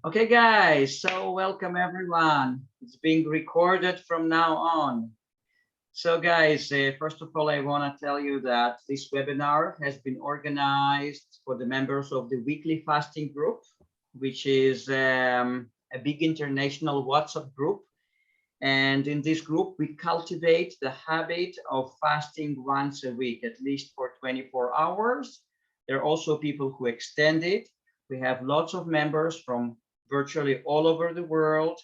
Okay, guys, so welcome everyone. It's being recorded from now on. So guys, first of all, I want to tell you that this webinar has been organized for the members of the weekly fasting group, which is a big international WhatsApp group. And in this group, we cultivate the habit of fasting once a week, at least for 24 hours. There are also people who extend it. We have lots of members from virtually all over the world.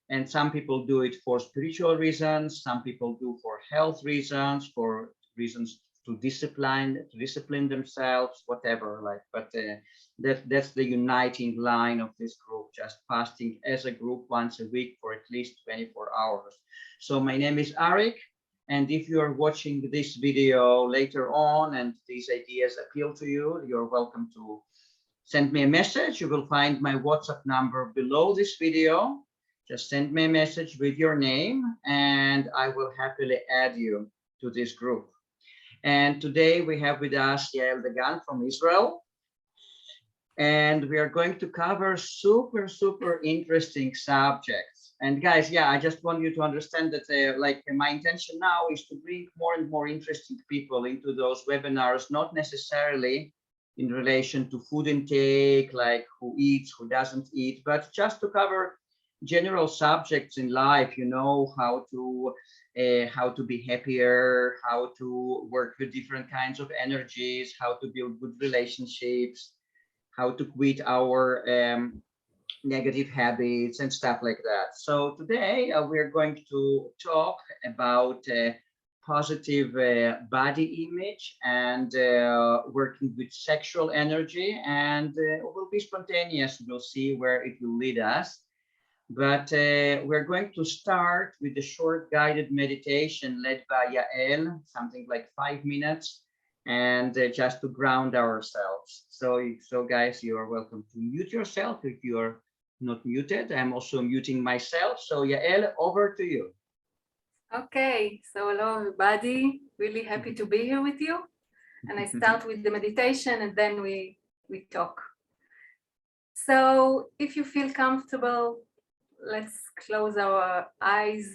And some people do it for spiritual reasons. Some people do for health reasons, for reasons to discipline themselves, whatever. But that's the uniting line of this group, just fasting as a group once a week for at least 24 hours. So my name is Arik. And if you are watching this video later on and these ideas appeal to you, you're welcome to send me a message. You will find my WhatsApp number below this video. Just send me a message with your name and I will happily add you to this group. And today we have with us Yael Dagan from Israel. And we are going to cover super interesting subjects. And guys, yeah, I just want you to understand that my intention now is to bring more and more interesting people into those webinars, not necessarily in relation to food intake, like who eats, who doesn't eat, but just to cover general subjects in life, you know, how to be happier, how to work with different kinds of energies, how to build good relationships, how to quit our negative habits and stuff like that. So today we're going to talk about positive body image and working with sexual energy, and we'll be spontaneous. We'll see where it will lead us. But we're going to start with a short guided meditation led by Yael, something like 5 minutes, and just to ground ourselves. So guys, you are welcome to mute yourself if you are not muted. I'm also muting myself. So Yael, over to you. Okay, so hello everybody. Really happy to be here with you. And I start with the meditation and then we talk. So if you feel comfortable, let's close our eyes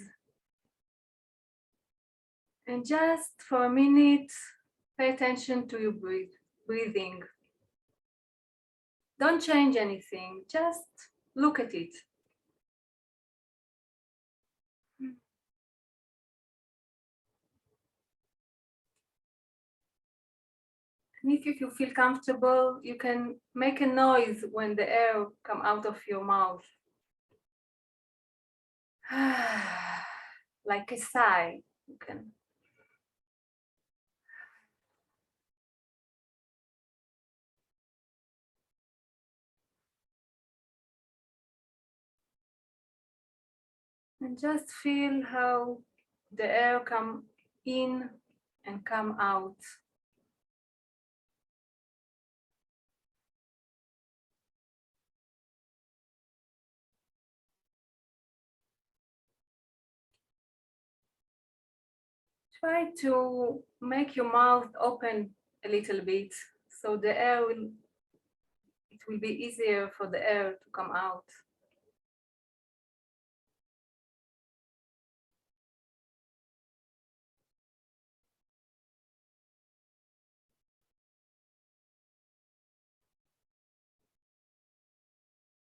and just for a minute, pay attention to your breathing. Don't change anything, just look at it. And if you feel comfortable, you can make a noise when the air comes out of your mouth. Like a sigh. You can. And just feel how the air come in and come out. Try to make your mouth open a little bit so it will be easier for the air to come out.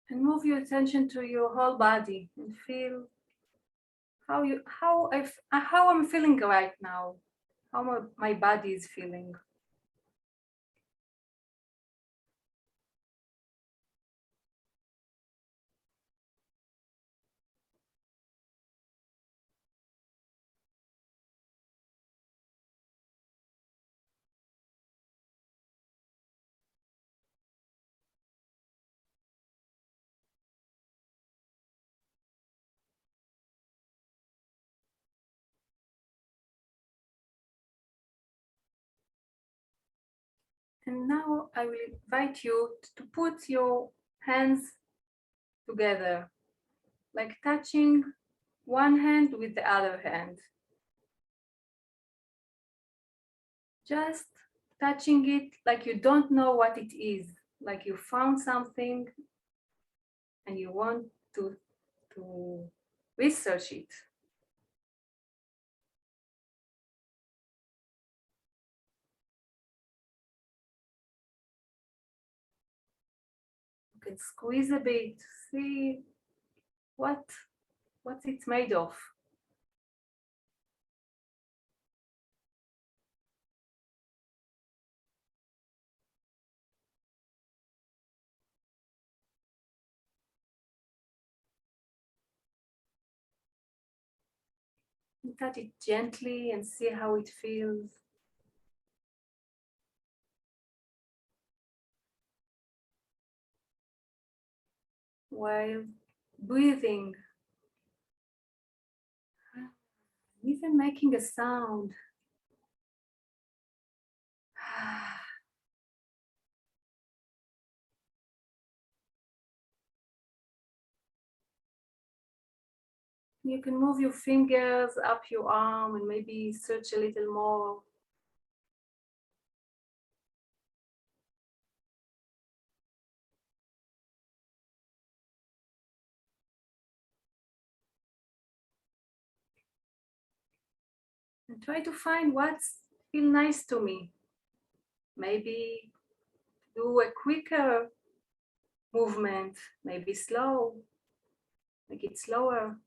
And move your attention to your whole body and feel how I'm feeling right now, how my body is feeling. And now I will invite you to put your hands together, like touching one hand with the other hand. Just touching it like you don't know what it is, like you found something and you want to research it. You can squeeze a bit, see what it's made of. You touch it gently and see how it feels. While breathing, even making a sound. You can move your fingers up your arm and maybe search a little more. And try to find what's feel nice to me. Maybe do a quicker movement, maybe slow, make it slower.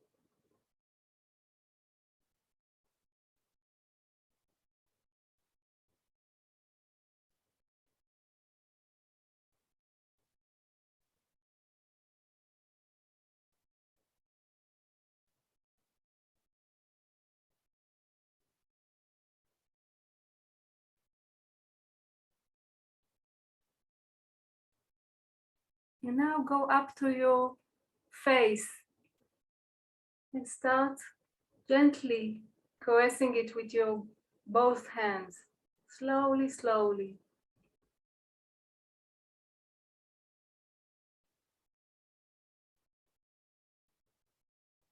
And now go up to your face and start gently caressing it with your both hands, slowly, slowly.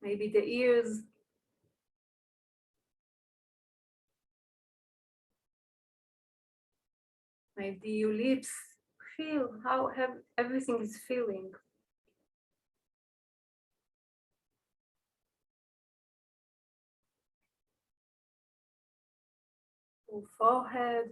Maybe the ears, maybe your lips. Feel how everything is feeling. Your forehead,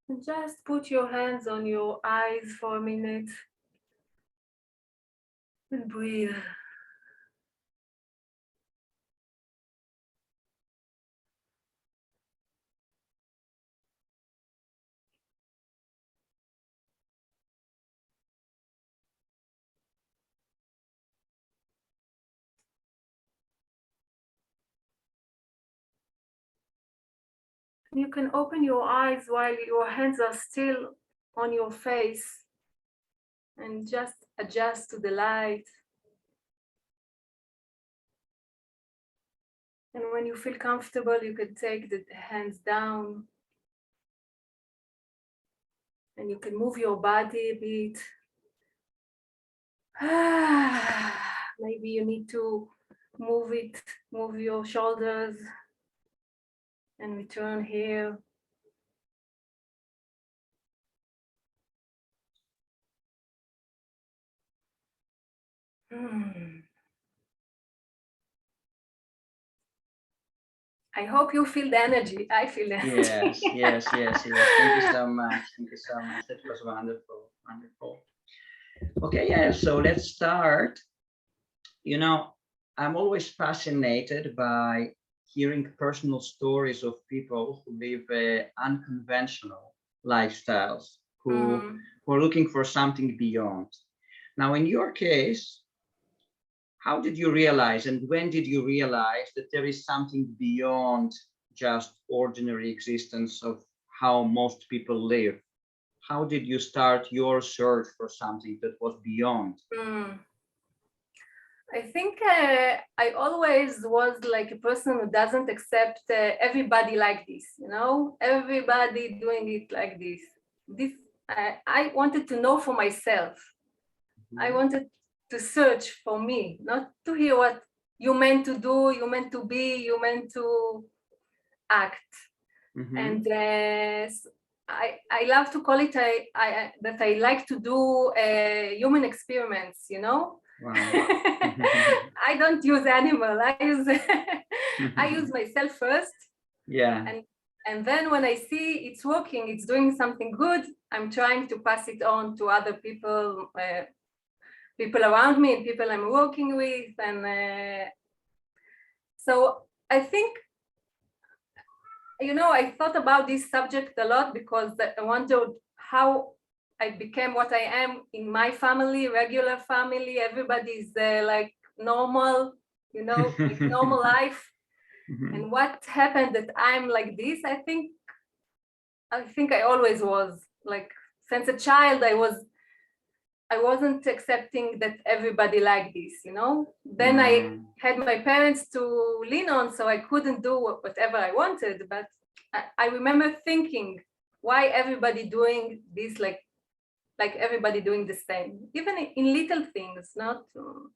and just put your hands on your eyes for a minute and breathe. You can open your eyes while your hands are still on your face and just adjust to the light. And when you feel comfortable, you can take the hands down and you can move your body a bit. Maybe you need to move your shoulders and return here. I hope you feel the energy. I feel the energy. Yes, yes, yes, yes. Thank you so much. Thank you so much. That was wonderful, wonderful. Okay, yeah, so let's start. You know, I'm always fascinated by hearing personal stories of people who live unconventional lifestyles, who are looking for something beyond. Now, in your case, how did you realize and when did you realize that there is something beyond just ordinary existence of how most people live? How did you start your search for something that was beyond? I think I always was like a person who doesn't accept everybody like this, you know, everybody doing it like this. This I wanted to know for myself. I wanted to search for me, not to hear what you meant to do, you meant to be, you meant to act. And I love to call it that I like to do human experiments, you know. Wow. I don't use animal. I use I use myself first. Yeah. And then when I see it's working, it's doing something good, I'm trying to pass it on to other people, people around me, and people I'm working with, and so I think, you know, I thought about this subject a lot because I wondered how I became what I am in my family, regular family. Everybody's like normal, you know, with normal life. And what happened that I'm like this? I think I always was like, since a child, I wasn't accepting that everybody like this, you know. Then I had my parents to lean on, so I couldn't do whatever I wanted. But I remember thinking, why everybody doing this, like everybody doing the same, even in little things, not. So,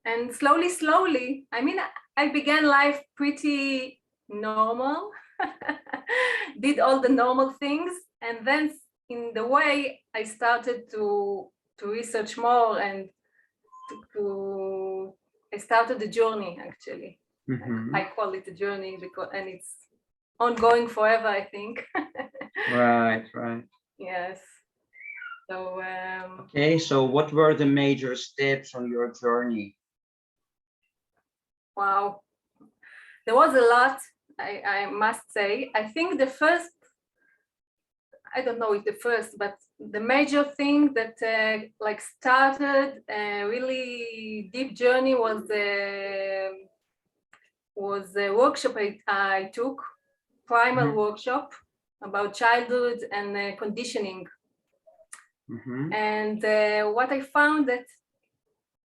and slowly, I mean, I began life pretty normal, did all the normal things, and then in the way I started to research more, and I started the journey, actually. I call it a journey because, and it's ongoing forever, I think. Right. Yes. So okay, so what were the major steps on your journey? wow, there was a lot, I must say. I think the first, I don't know if the first, but the major thing that like started a really deep journey was a workshop I took, primal workshop about childhood and conditioning. And what I found that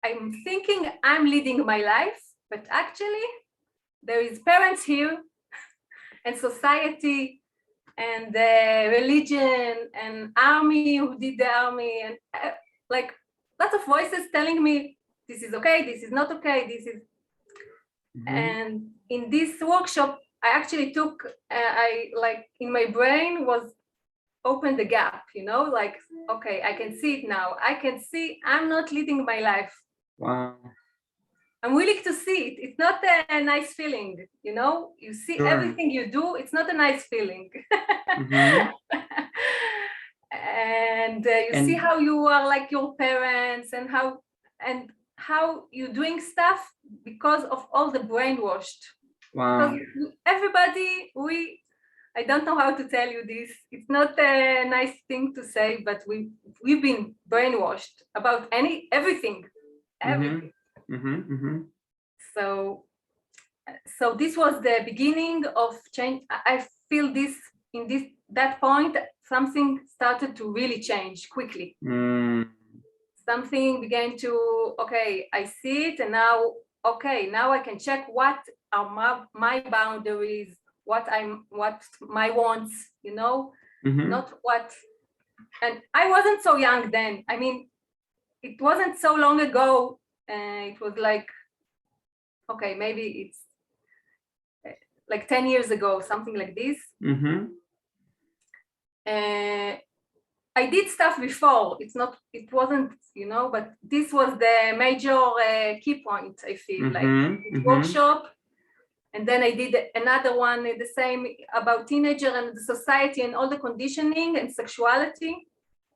I'm thinking I'm leading my life, but actually there is parents here and society and religion and army who did the army, and like lots of voices telling me this is okay, this is not okay, this is. And in this workshop, I actually took, I like in my brain was open the gap, you know, like, okay, I can see it now. I can see I'm not leading my life. Wow. I'm willing to see it. It's not a nice feeling, you know, you see everything you do, it's not a nice feeling. And you see how you are like your parents, and how you're doing stuff because of all the brainwashed. Wow. Because everybody, I don't know how to tell you this. It's not a nice thing to say, but we've been brainwashed about everything. So this was the beginning of change. I feel this that point, something started to really change quickly. Something began to, okay, I see it, and now, okay, now I can check what are my boundaries, what my wants, you know, not what. And I wasn't so young then. I mean, it wasn't so long ago. It was like, okay, maybe it's like 10 years ago, something like this. I did stuff before. It wasn't, you know, but this was the major key point, I feel, like workshop. And then I did another one, the same, about teenager and the society and all the conditioning and sexuality.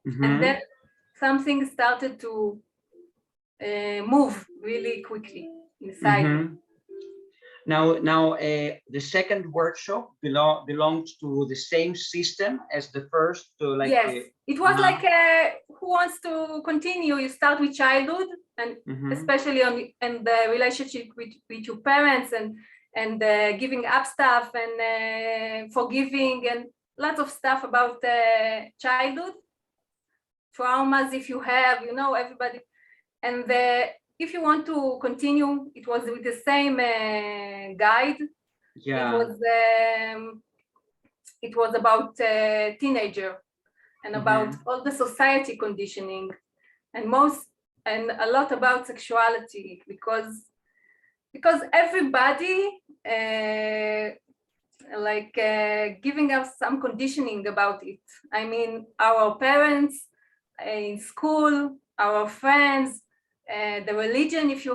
And then something started to move really quickly inside. Now, the second workshop belonged to the same system as the first. Like, yes, it was like who wants to continue? You start with childhood, and especially and the relationship with your parents, and giving up stuff, and forgiving, and lots of stuff about childhood traumas, if you have, you know, everybody. And if you want to continue, it was with the same guide. Yeah. It was about teenager and about all the society conditioning, and a lot about sexuality, because everybody giving us some conditioning about it. I mean, our parents in school, our friends, the religion, if you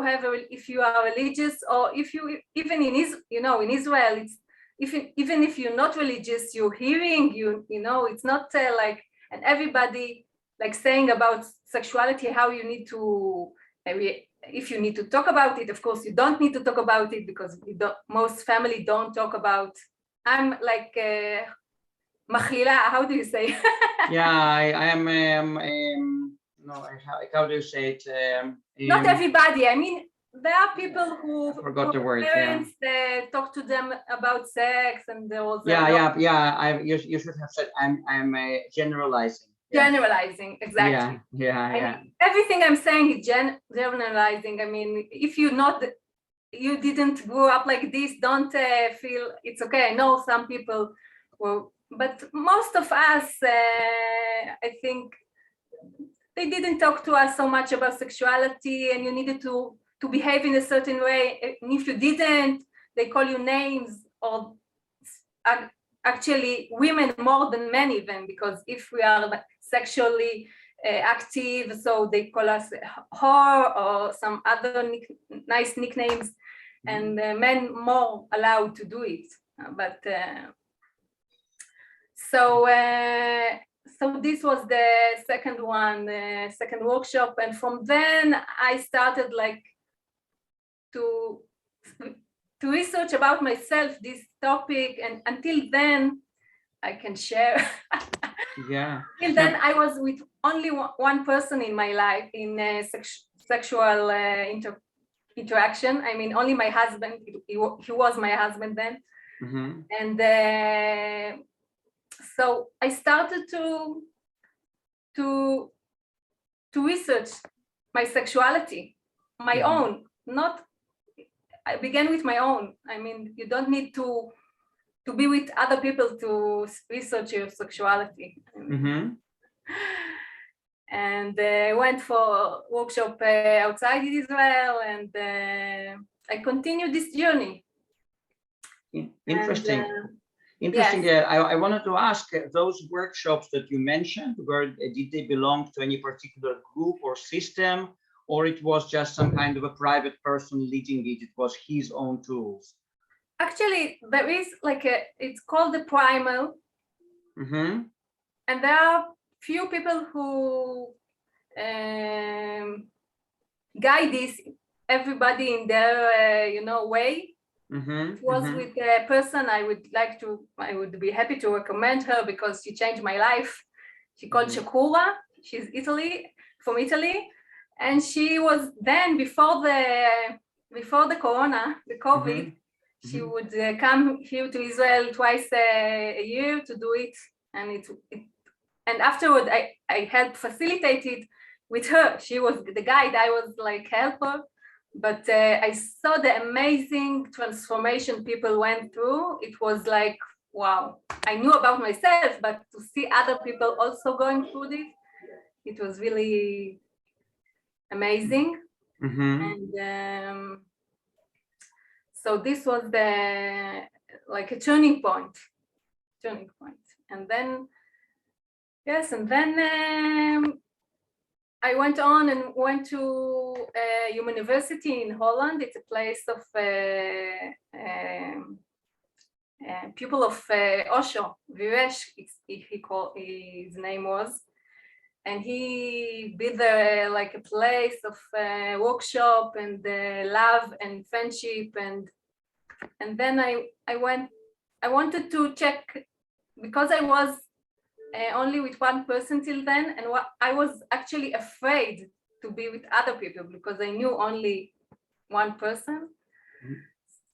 are religious, or if you even in Israel, it's even if you're not religious, you're hearing, you know, it's not like, and everybody like saying about sexuality, how you need to, if you need to talk about it. Of course, you don't need to talk about it, because most family don't talk about. I'm like machlila, how do you say? Yeah, I am. No, how do you say it? Not everybody. I mean, there are people who forgot the word. Parents talk to them about sex, and there was you should have said I'm generalizing. Generalizing, exactly. Yeah. Everything I'm saying is generalizing. I mean, if you didn't grow up like this, don't feel it's okay. I know some people will, but most of us, I think, they didn't talk to us so much about sexuality, and you needed to behave in a certain way. And if you didn't, they call you names, or actually women more than men even, because if we are sexually active, so they call us whore or some other nice nicknames, and men more allowed to do it. But so this was the second workshop, and from then I started like to research about myself this topic, and until then I can share. Yeah. Till then I was with only one person in my life in sexual interaction. I mean, only my husband. He was my husband then. And so I started to research my sexuality, my own. I began with my own. I mean, you don't need to be with other people to research your sexuality. And went for workshop outside Israel, and I continued this journey. Interesting. Yes. I wanted to ask, those workshops that you mentioned, did they belong to any particular group or system, or it was just some kind of a private person leading it? It was his own tools. Actually, there is like it's called the primal, and there are few people who guide this, everybody in their way. It was with a person I would be happy to recommend her, because she changed my life. She called Shakura. She's from Italy, and she was then before the corona, the COVID. She would come here to Israel twice a year to do it, and afterward I helped facilitate it with her. She was the guide, I was like helper, but I saw the amazing transformation people went through. It was like, wow. I knew about myself, but to see other people also going through this, it was really amazing. And so this was like a turning point. And then I went on and went to a university in Holland. It's a place of pupil of Osho, Viresh, his name was. And he built there like a place of workshop and love and friendship. And then I wanted to check, because I was only with one person till then, and I was actually afraid to be with other people because I knew only one person.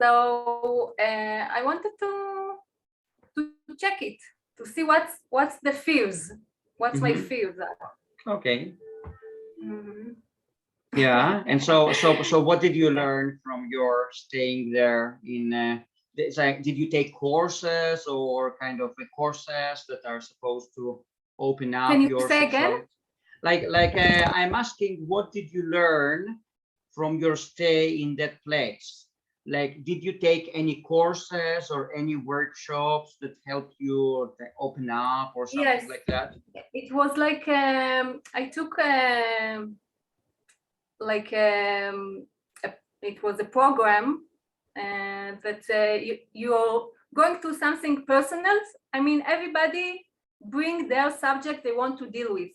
So I wanted to check it. to see what's the fears, what's my fears are. Okay. Yeah, and so what did you learn from your staying there in it's like, did you take courses or kind of courses that are supposed to open up Can you your say again? sexuality? I'm asking, what did you learn from your stay in that place? Like, did you take any courses or any workshops that helped you to open up or something Yes, like that? it was like I took it was a program that you're going to something personal. I mean, everybody bring their subject they want to deal with.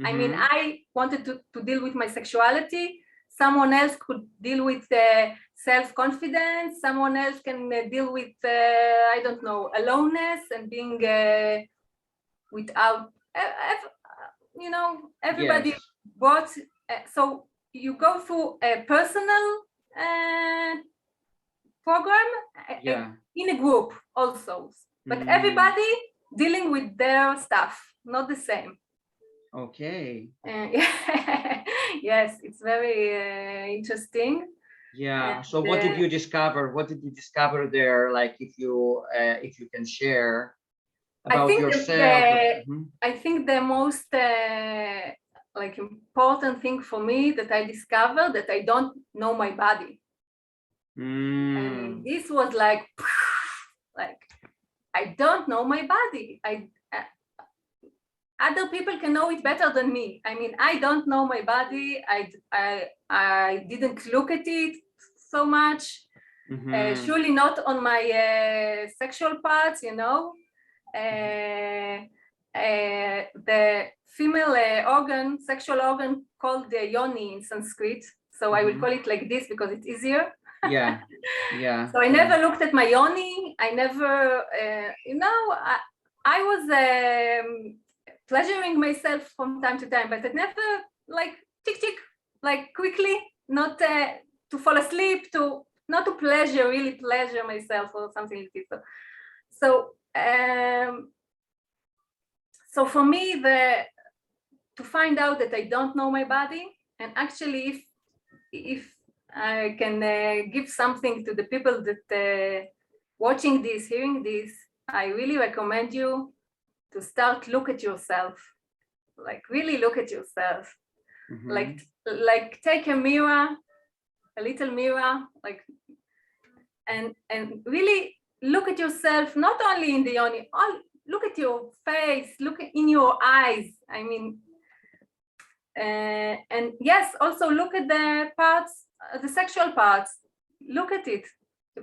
I mean, I wanted to deal with my sexuality. Someone else could deal with self-confidence. Someone else can deal with, I don't know, aloneness and being without, you know, everybody Yes. brought. So you go through a personal program in a group also, but everybody dealing with their stuff, not the same. Okay. Yes, it's very interesting. Yeah. So what did you discover? What did you discover there? Like, if you can share about yourself. I think the most like important thing for me that I discovered that I don't know my body. And this was like I don't know my body. Other people can know it better than me. I mean, I don't know my body. I didn't look at it so much. Surely not on my sexual parts, you know. The female organ, sexual organ, called the yoni in Sanskrit. So I will call it like this because it's easier. Yeah, yeah. So I never looked at my yoni. I never, you know, I was pleasuring myself from time to time, but it never like tick tick, like quickly, not to fall asleep, not to really pleasure myself or something like this. So for me, to find out that I don't know my body, and actually if I can give something to the people that watching this, hearing this, I really recommend you to start look at yourself, like really look at yourself, like take a mirror, a little mirror, like, and really look at yourself, not only in the yoni, look at your face, look in your eyes. I mean, and yes, also look at the parts, the sexual parts, look at it.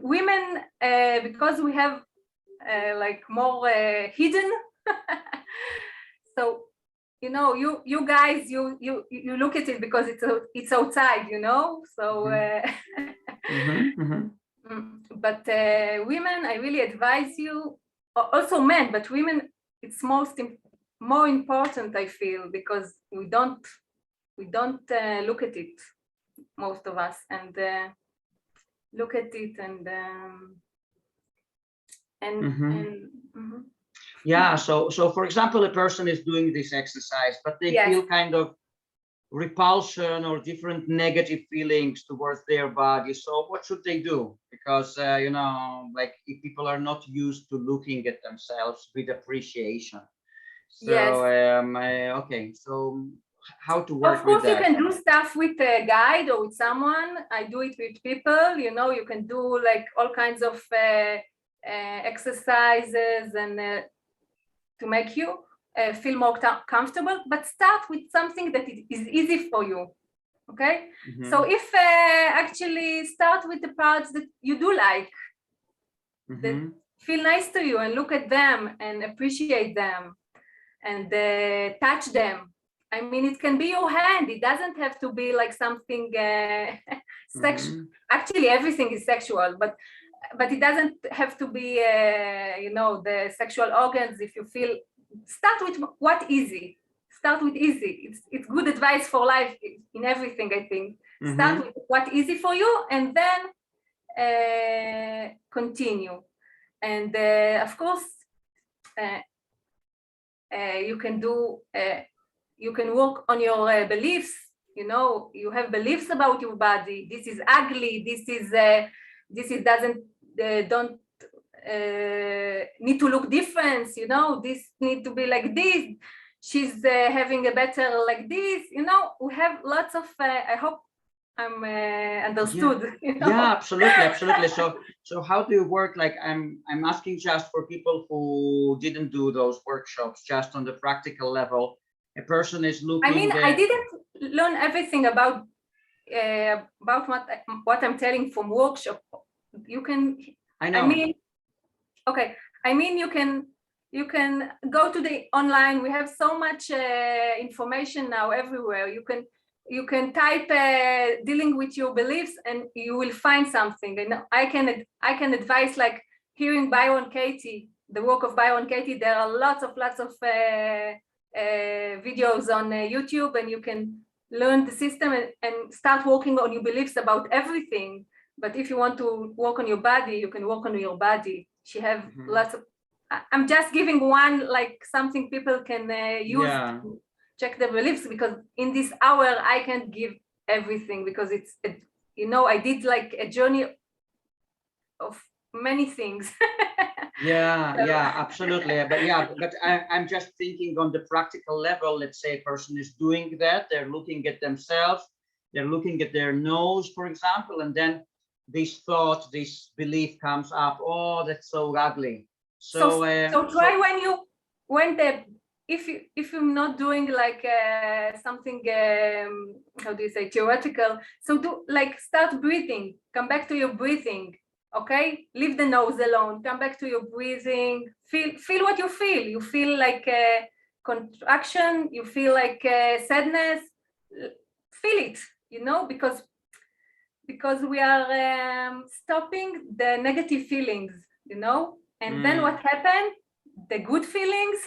Women, because we have like more hidden, so you know, you guys, you look at it because it's outside, you know. So, but women, I really advise you. Also men, but women, it's more important, I feel, because we don't look at it, most of us, and look at it yeah. So for example, a person is doing this exercise, but they feel kind of repulsion or different negative feelings towards their body. So what should they do? Because you know, like, if people are not used to looking at themselves with appreciation. So okay, so how to work with that? Of course, you can do stuff with a guide or with someone. I do it with people. You know, you can do like all kinds of exercises and to make you feel more comfortable, but start with something that is easy for you. Okay, so if actually start with the parts that you do like, that feel nice to you, and look at them and appreciate them and touch them. I mean, it can be your hand. It doesn't have to be like something sexual. Actually, everything is sexual, but it doesn't have to be, you know, the sexual organs. If you feel, start with what easy. Start with easy. It's good advice for life in everything, I think. Start with what easy for you, and then continue. And of course, You can do, you can work on your beliefs. You know, you have beliefs about your body. This is ugly. This is doesn't don't need to look different. You know, this need to be like this. She's having a better like this. You know, we have lots of. I hope I'm understood. Yeah. You know? Yeah, absolutely. So how do you work? Like I'm asking just for people who didn't do those workshops, just on the practical level. A person is looking. I mean, I didn't learn everything about what I'm telling from workshop. You can. I know. I mean, okay. I mean, you can go to the online. We have so much information now everywhere. You can type dealing with your beliefs and you will find something. And I can advise, like hearing Byron Katie, the work of Byron Katie. There are lots of videos on YouTube, and you can learn the system and start working on your beliefs about everything. But if you want to work on your body, you can work on your body. She have lots of. I'm just giving one, like something people can use to check their beliefs, because in this hour I can't give everything, because it's you know, I did like a journey of many things. Yeah, absolutely. But I'm just thinking on the practical level. Let's say a person is doing that, they're looking at themselves, they're looking at their nose, for example, and then this thought, this belief comes up, oh, that's so ugly. So try if you're not doing like something how do you say, theoretical, so do like start breathing, come back to your breathing. Okay, leave the nose alone, come back to your breathing, feel what you feel. You feel like contraction, you feel like sadness, feel it, you know, because we are stopping the negative feelings, you know. And then what happened? The good feelings.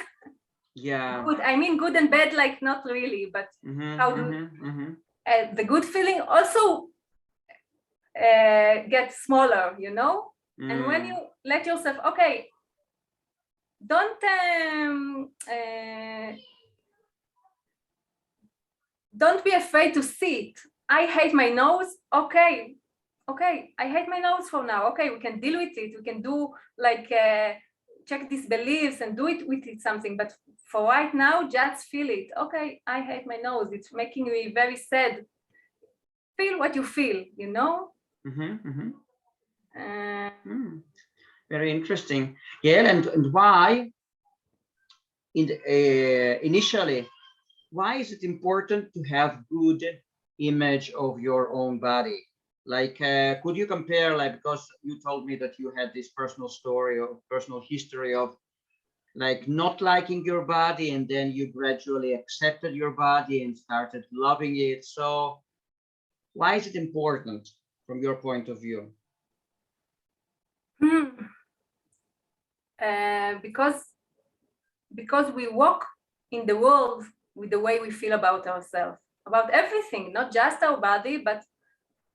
Yeah. Good, I mean good and bad, like not really, but the good feeling also get smaller, you know. And when you let yourself, okay, don't be afraid to see it. I hate my nose. Okay, I hate my nose for now. Okay, we can deal with it. We can do like check these beliefs and do it with it something. But for right now, just feel it. Okay, I hate my nose. It's making me very sad. Feel what you feel, you know. Very interesting. Yeah, and why initially, why is it important to have good image of your own body? Like, could you compare, like, because you told me that you had this personal story or personal history of like not liking your body, and then you gradually accepted your body and started loving it. So why is it important from your point of view? Because we walk in the world with the way we feel about ourselves, about everything, not just our body, but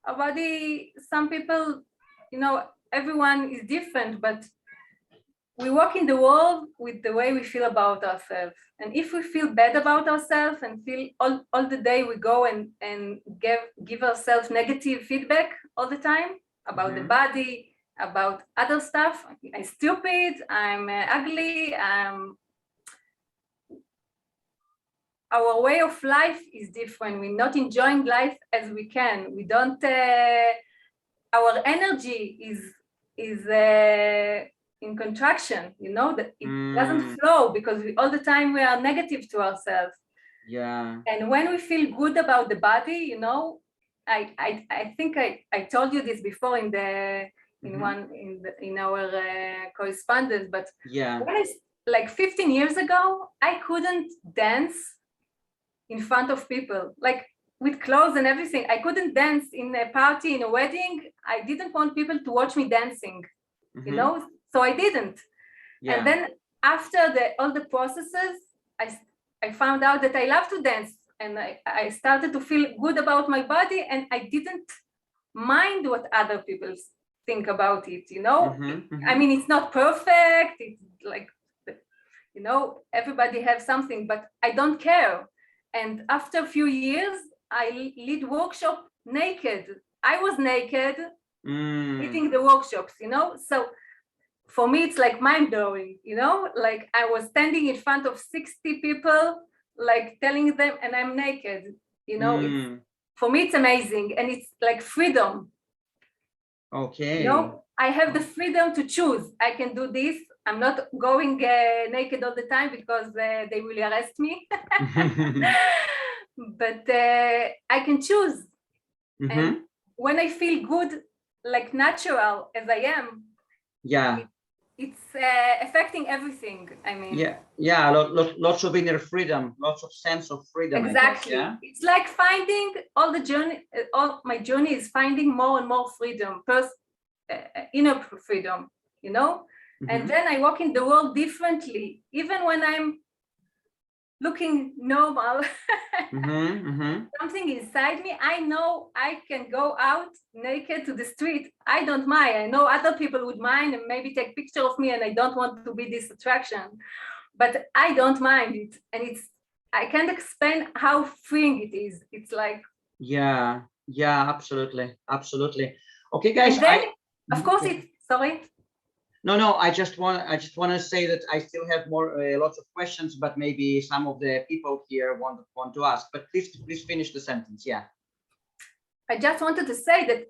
our body. Some people, you know, everyone is different, but we walk in the world with the way we feel about ourselves. And if we feel bad about ourselves and feel all the day, we go and give ourselves negative feedback all the time about the body, about other stuff. I'm stupid, I'm ugly, our way of life is different. We're not enjoying life as we can. We don't, our energy is in contraction, you know, that it doesn't flow because all the time we are negative to ourselves. Yeah. And when we feel good about the body, you know, I think I told you this before in our correspondence, but yeah, when like 15 years ago, I couldn't dance in front of people, like with clothes and everything. I couldn't dance in a party, in a wedding. I didn't want people to watch me dancing, you know, so I didn't. Yeah. And then after all the processes, I found out that I love to dance, and I started to feel good about my body, and I didn't mind what other people think about it, you know. I mean, it's not perfect. It's like You know, everybody has something, but I don't care. And after a few years, I lead workshop naked. I was naked leading the workshops, you know. So for me, it's like mind-blowing, you know, like I was standing in front of 60 people, like telling them, and I'm naked, you know. It's, for me, it's amazing, and it's like freedom. Okay. You know, I have the freedom to choose. I can do this. I'm not going naked all the time because they will arrest me. But I can choose. And when I feel good, like natural as I am, it's affecting everything. I mean, lots of inner freedom, lots of sense of freedom. Exactly. I guess, It's like finding all the journey. All my journey is finding more and more freedom, inner freedom, you know. And then I walk in the world differently, even when I'm looking normal. Something inside me, I know I can go out naked to the street. I don't mind. I know other people would mind and maybe take picture of me, and I don't want to be this attraction, but I don't mind it. And it's, I can't explain how freeing it is. It's like, absolutely, absolutely. Okay, guys. And then, of course, it's sorry. No, I just want to say that I still have lots of questions, but maybe some of the people here want to ask. But please finish the sentence. Yeah. I just wanted to say that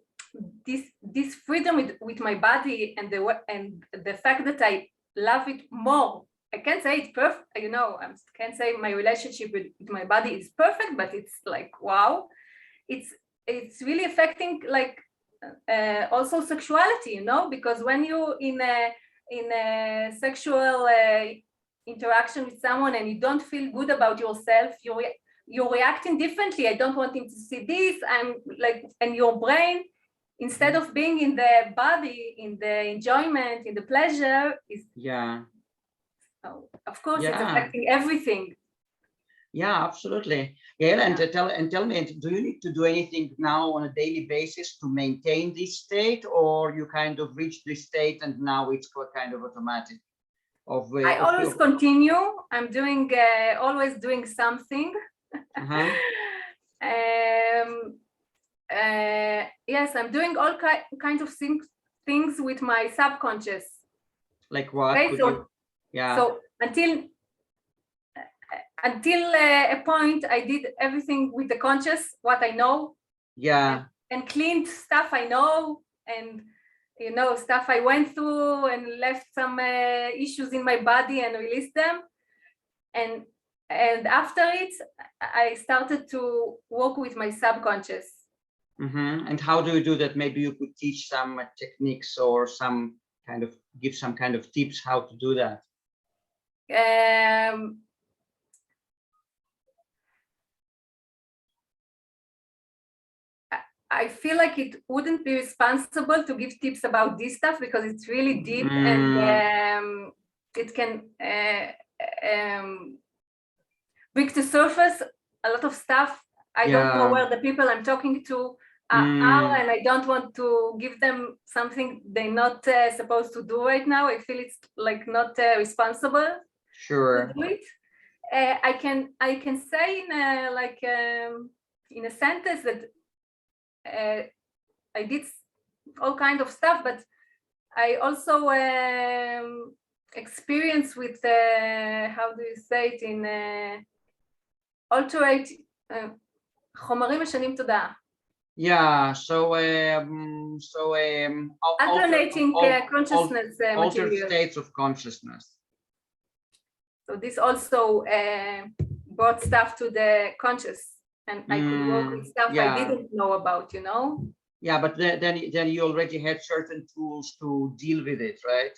this freedom with my body and the fact that I love it more. I can't say it's perfect. You know, I can't say my relationship with my body is perfect, but it's like wow. It's really affecting like. Also sexuality, you know, because when you in a sexual interaction with someone and you don't feel good about yourself, you're reacting differently. I don't want him to see this. I'm like, and your brain, instead of being in the body, in the enjoyment, in the pleasure, is so of course it's affecting everything. Yeah, absolutely. Yeah, and tell me, do you need to do anything now on a daily basis to maintain this state, or you kind of reach this state and now it's kind of automatic? I always continue. I'm doing always doing something. Yes, I'm doing all kinds of things with my subconscious. Like what? Okay, so until a point, I did everything with the conscious, what I know. And cleaned stuff I know, and you know, stuff I went through and left some issues in my body and released them. And after it, I started to work with my subconscious. And how do you do that? Maybe you could teach some techniques or give some kind of tips how to do that. I feel like it wouldn't be responsible to give tips about this stuff because it's really deep and it can bring to surface a lot of stuff. I don't know where the people I'm talking to are, and I don't want to give them something they're not supposed to do right now. I feel it's like not responsible to do it. I can say in a sentence that I did all kinds of stuff, but I also experienced with how do you say it in alterate חומרים משנים תודעה. Alternating consciousness altered states of consciousness. So this also brought stuff to the conscious, and I could work with stuff I didn't know about, you know. Yeah, but then you already had certain tools to deal with it, right?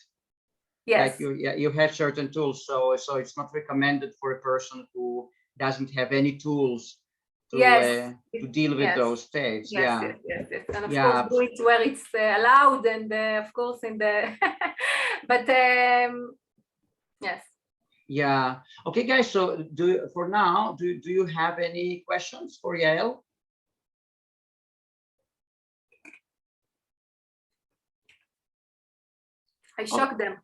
Yes. Like you had certain tools, so it's not recommended for a person who doesn't have any tools to deal with those states. Yes. And of course, do it where it's allowed, and of course in the but yes. Yeah. Okay, guys. So for now, do you have any questions for Yael? I shocked them.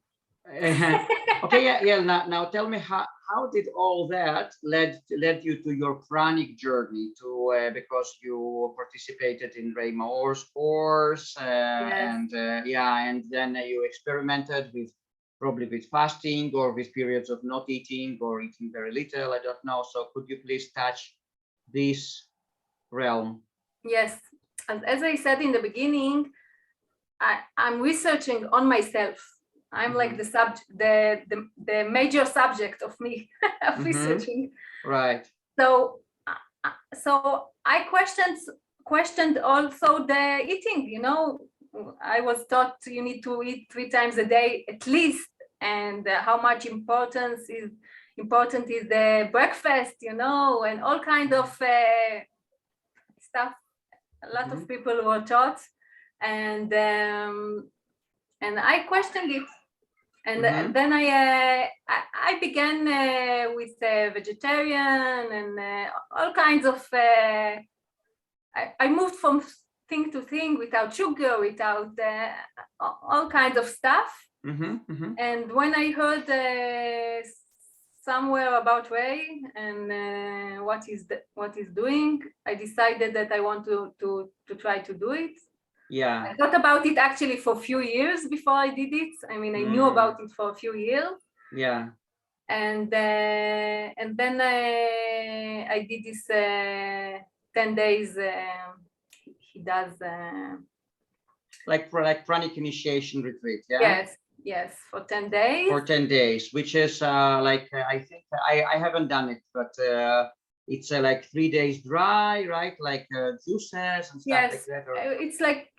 Okay, yeah. Now tell me how did all that led you to your pranic journey to because you participated in Ray Maor's course Yes. and yeah, and then you experimented with probably with fasting or with periods of not eating or eating very little. I don't know. So could you please touch this realm? Yes. As I said in the beginning, I'm researching on myself. I'm like Mm-hmm. the major subject of me of Mm-hmm. researching. Right. So so I questioned also the eating. You know, I was taught you need to eat 3 times a day at least, and how much important is the breakfast. You know, and all kind of stuff. A lot Mm-hmm. of people were taught, and I questioned it, and Mm-hmm. then I began with vegetarian and all kinds of. I moved from thing to thing without sugar, without all kinds of stuff. Mm-hmm. Mm-hmm. And when I heard somewhere about Ray and what he's doing, I decided that I want to try to do it. Yeah. I thought about it actually for a few years before I did it. I mean, I knew about it for a few years, Yeah. and then I did this 10 days. He does Like pranic initiation retreat, yeah? yes, for 10 days. For 10 days, which is like I think I haven't done it, but it's like 3 days dry, right? Like juices and stuff like Yes, that. Or... it's like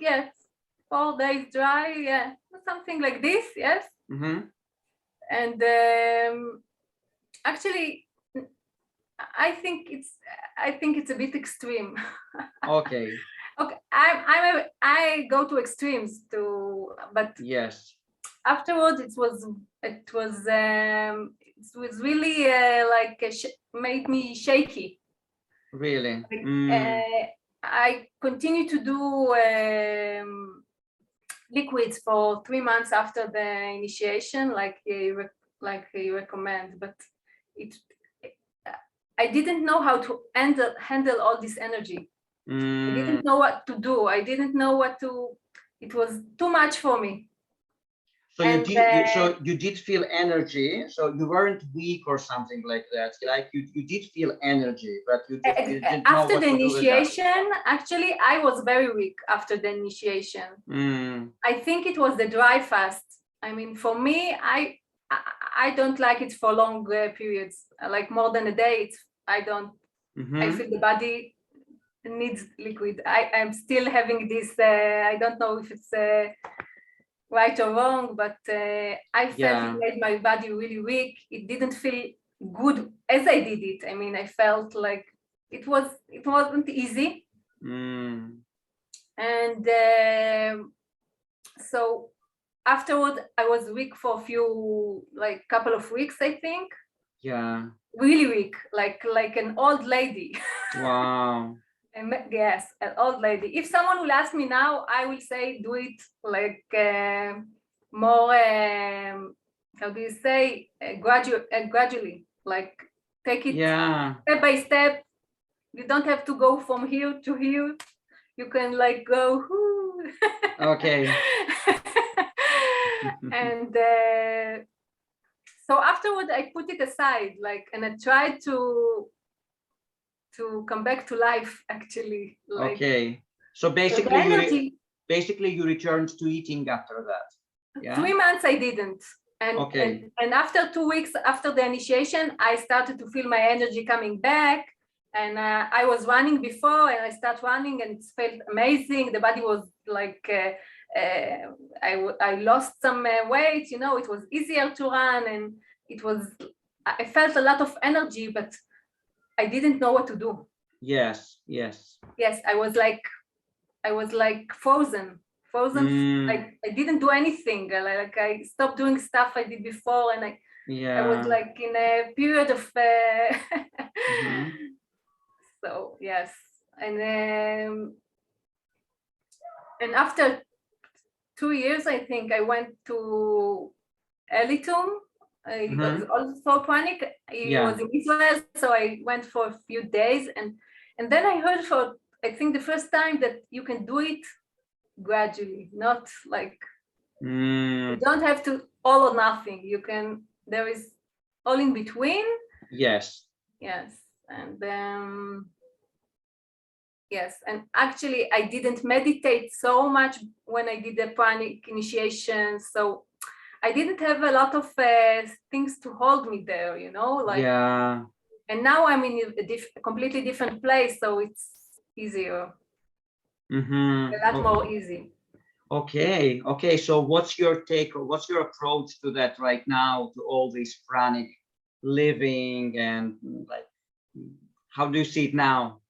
4 days dry, something like this, yes. Mm-hmm. And actually, I think it's a bit extreme. Okay. Okay, I go to extremes too, but Yes. afterwards it was really like made me shaky. Really. Like, Mm. I continue to do liquids for 3 months after the initiation, like you recommend, but it I didn't know how to handle all this energy. I Mm. didn't know what to do. I didn't know what to. It was too much for me. So And you did feel energy. So you weren't weak or something like that. Like you did feel energy, but you didn't know after what the to do with that. initiation, actually, I was very weak after the initiation. Mm. I think it was the dry fast. I mean, for me, I don't like it for long periods, like more than a day. I don't. Mm-hmm. I feel the body needs liquid. I'm still having this. I don't know if it's right or wrong, but I felt it made my body really weak. It didn't feel good as I did it. I mean, I felt like it wasn't easy. Mm. And so afterward, I was weak for a few, like couple of weeks, I think. Yeah. Really weak, like an old lady. Wow. Yes, an old lady. If someone will ask me now, I will say do it like more. How do you say? Gradually, like take it step by step. You don't have to go from here to here. You can like go. Okay. And so afterward, I put it aside, like, and I tried to come back to life. Actually, like, okay. So basically, you returned to eating after that. Yeah. 3 months I didn't. And, okay. and after 2 weeks after the initiation, I started to feel my energy coming back. And I was running before, and I started running, and it felt amazing. The body was like, I lost some weight. You know, it was easier to run, and I felt a lot of energy, but I didn't know what to do. Yes. Yes, I was like frozen. Like I didn't do anything. Like I stopped doing stuff I did before, and I was like in a period of mm-hmm. So yes, and after 2 years, I think I went to Elitum. He was also Pranic. He was in Israel, so I went for a few days, and then I heard for I think the first time that you can do it gradually, not like you don't have to all or nothing. You can. There is all in between. Yes. Yes, and yes, and actually I didn't meditate so much when I did the Pranic initiation, so I didn't have a lot of things to hold me there, you know, like. Yeah. And now I'm in a completely different place, so it's easier, a lot more easy. Okay. Okay. So what's your take or what's your approach to that right now, to all this pranic living, and like, how do you see it now?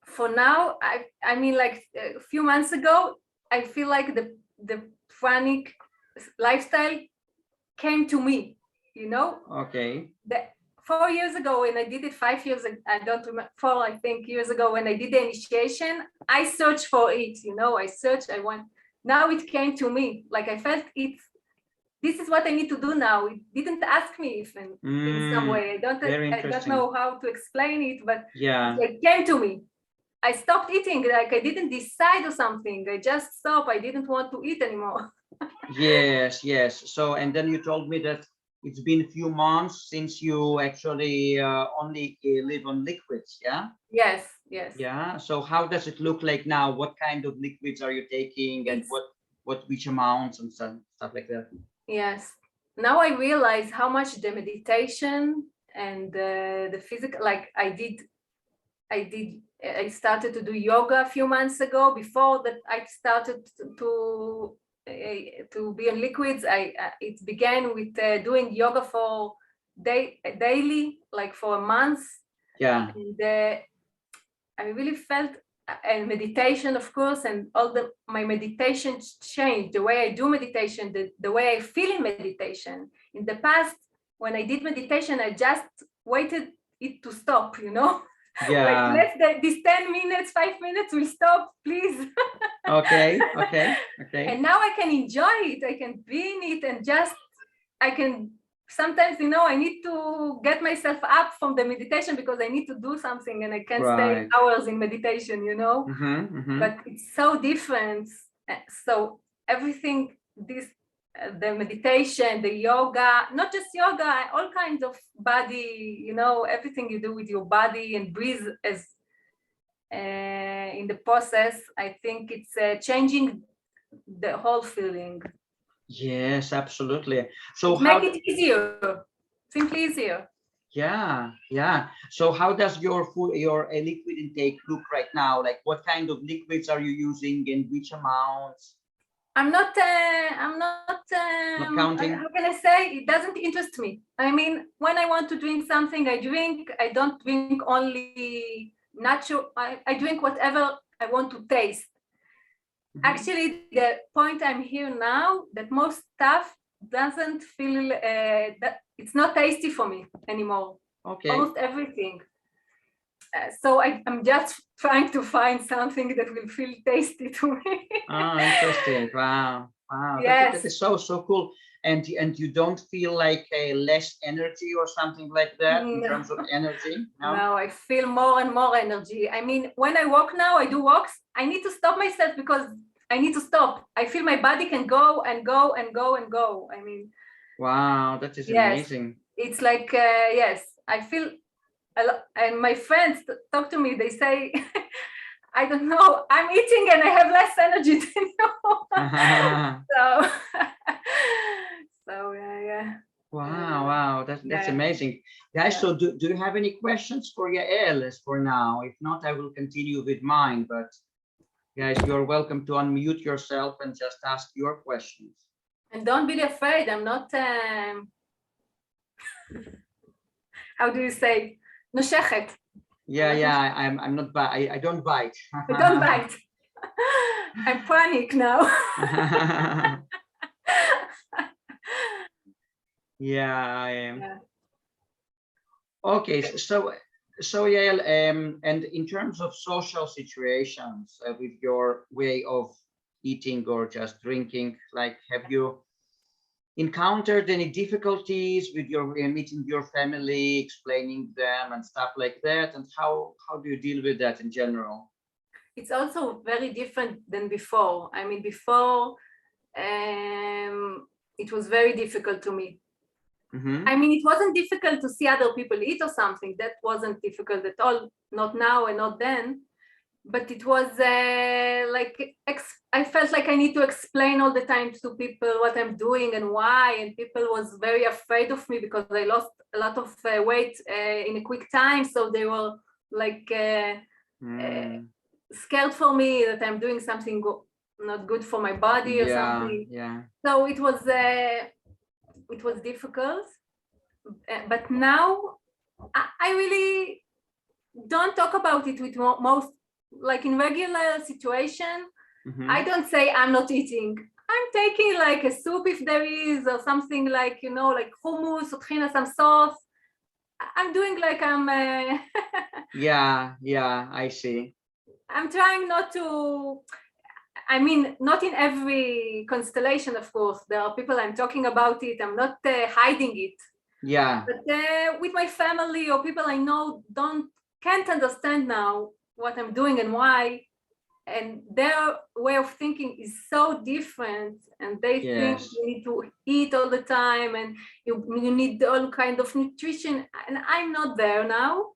For now, I mean, like a few months ago, I feel like the pranic lifestyle came to me, you know. Okay. 4 years ago when I did it, 5 years, I don't remember, 4 I think years ago when I did the initiation, I searched for it, you know, I want, now it came to me, like I felt it, this is what I need to do now. It didn't ask me if in some way, I don't know how to explain it, but it came to me. I stopped eating, like I didn't decide or something, I just stopped, I didn't want to eat anymore. Yes. So, and then you told me that it's been a few months since you actually only live on liquids, yeah? Yes. Yeah. So how does it look like now? What kind of liquids are you taking, and which amounts and stuff like that? Yes. Now I realize how much the meditation and the physical, like I started to do yoga a few months ago. Before that, I started to be on liquids. It began with doing yoga for daily, like for a month. Yeah. And I really felt, and meditation, of course, and my meditation changed. The way I do meditation, the way I feel in meditation. In the past, when I did meditation, I just waited it to stop, you know. Yeah. Like these 10 minutes, 5 minutes will stop, please. Okay. And now I can enjoy it. I can be in it, and I can sometimes, you know, I need to get myself up from the meditation because I need to do something, and I can't stay hours in meditation, you know. But it's so different. So everything, the meditation, the yoga, not just yoga, all kinds of body, you know, everything you do with your body and breathe as in the process, I think it's changing the whole feeling. Yes, absolutely. So make it easier, simply easier. Yeah. So how does your liquid intake look right now? Like, what kind of liquids are you using, and which amounts? I'm not counting. How can I say? It doesn't interest me. I mean, when I want to drink something, I drink. I don't drink only natural. I drink whatever I want to taste. Actually, the point I'm here now, that most stuff doesn't feel that it's not tasty for me anymore. Okay. Almost everything. So I'm just trying to find something that will feel tasty to me. Oh, interesting. Wow. Yes. That is so cool. And you don't feel like a less energy or something like that in terms of energy? No, I feel more and more energy. I mean, when I walk now, I do walks. I need to stop myself because I need to stop. I feel my body can go and go and go and go. I mean, wow, that is amazing. It's like, yes, I feel a lot. And my friends talk to me, they say, I don't know, I'm eating and I have less energy than you. So yeah. Wow, that's amazing. Guys, so do you have any questions for Yael as for now? If not, I will continue with mine, but guys, you're welcome to unmute yourself and just ask your questions. And don't be afraid. I'm not, how do you say? נושכת. Yeah, I'm not, I don't bite. I don't bite. I'm Pranic now. Yeah, I am. Yeah. Okay, so Yael, and in terms of social situations with your way of eating or just drinking, like, have you encountered any difficulties with your meeting your family, explaining them and stuff like that? And how do you deal with that in general? It's also very different than before. I mean, before it was very difficult to me. I mean, it wasn't difficult to see other people eat or something. That wasn't difficult at all. Not now and not then. But it was like I felt like I need to explain all the time to people what I'm doing and why, and people was very afraid of me because I lost a lot of weight in a quick time, so they were like scared for me that I'm doing something not good for my body or something. So it was difficult, but now I really don't talk about it with most. Like in regular situation, I don't say I'm not eating. I'm taking like a soup if there is, or something like, you know, like hummus or tahina, some sauce. I'm doing like I'm yeah, I see. I'm trying not to, I mean, not in every constellation, of course. There are people I'm talking about it. I'm not hiding it. Yeah. But with my family or people I know can't understand now what I'm doing and why, and their way of thinking is so different, and they think you need to eat all the time and you need all kind of nutrition, and I'm not there now.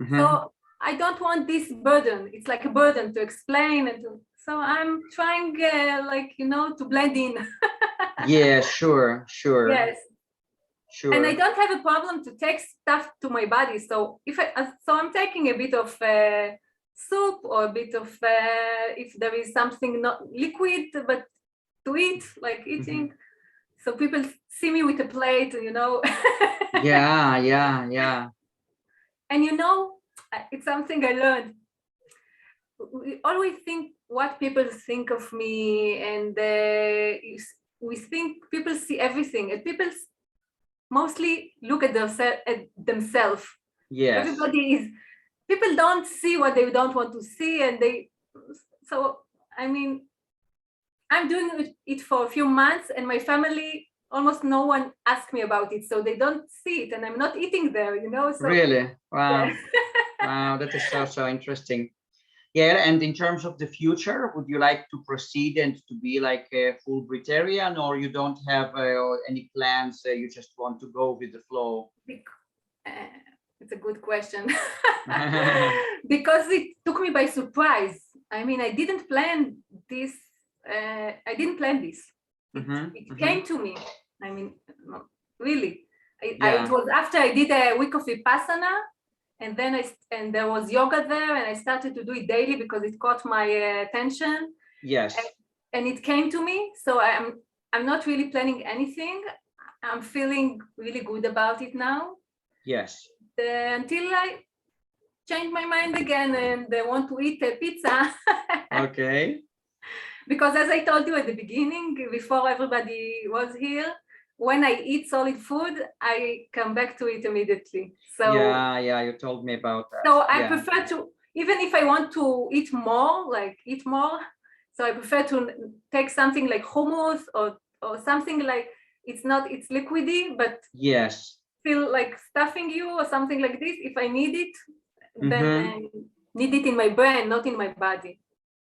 So I don't want this burden. It's like a burden to explain, so I'm trying like, you know, to blend in. Yeah, sure. Yes. Sure. And I don't have a problem to take stuff to my body. So I'm taking a bit of soup or a bit of if there is something not liquid, but to eat, like eating. So people see me with a plate, you know. Yeah. And you know, it's something I learned. We always think what people think of me, and we think people see everything, and people mostly look at themselves. Yes. People don't see what they don't want to see, and so I mean, I'm doing it for a few months, and my family, almost no one asked me about it, so they don't see it, and I'm not eating there, you know. So really, wow. Wow, that is so interesting. Yeah, and in terms of the future, would you like to proceed and to be like a full Briterian, or you don't have any plans? You just want to go with the flow? It's a good question. Because it took me by surprise. I mean, I didn't plan this. It came to me. I mean, really. It was after I did a week of Vipassana. And then there was yoga there, and I started to do it daily because it caught my attention. Yes. And it came to me. So I'm not really planning anything. I'm feeling really good about it now. Yes. Until I change my mind again and I want to eat a pizza. Okay. Because as I told you at the beginning, before everybody was here, when I eat solid food, I come back to it immediately. So yeah, you told me about that. So I prefer to, even if I want to eat more, so I prefer to take something like hummus or something like, it's liquidy, but yes, feel like stuffing you or something like this. If I need it, then I need it in my brain, not in my body.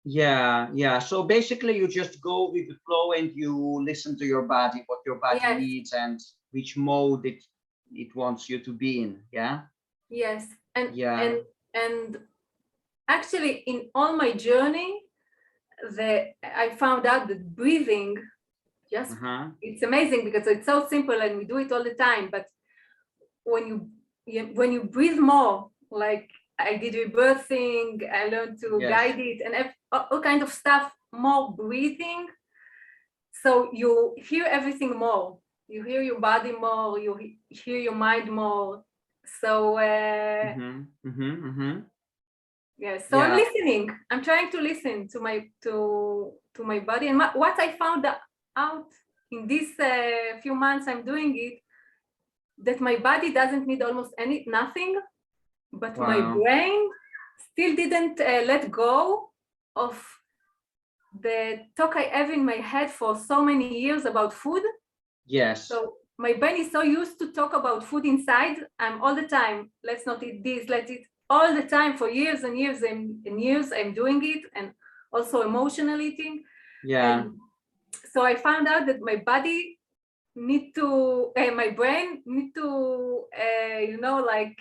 Yeah. So basically you just go with the flow and you listen to your body, what your body needs and which mode it wants you to be in. Yeah. Yes. And actually in all my journey, I found out that breathing it's amazing because it's so simple and we do it all the time, but when you breathe more, like I did rebirthing, I learned to guide it and all kinds of stuff, more breathing. So you hear everything more. You hear your body more, you hear your mind more. So so I'm listening. I'm trying to listen to my body. And what I found out in these few months I'm doing it, that my body doesn't need almost nothing, but my brain still didn't let go of the talk I have in my head for so many years about food. Yes. So my brain is so used to talk about food inside. I'm all the time, let's not eat this, let's eat all the time for years and years and years. I'm doing it, and also emotional eating. Yeah. And so I found out that my body need to, my brain need to, you know, like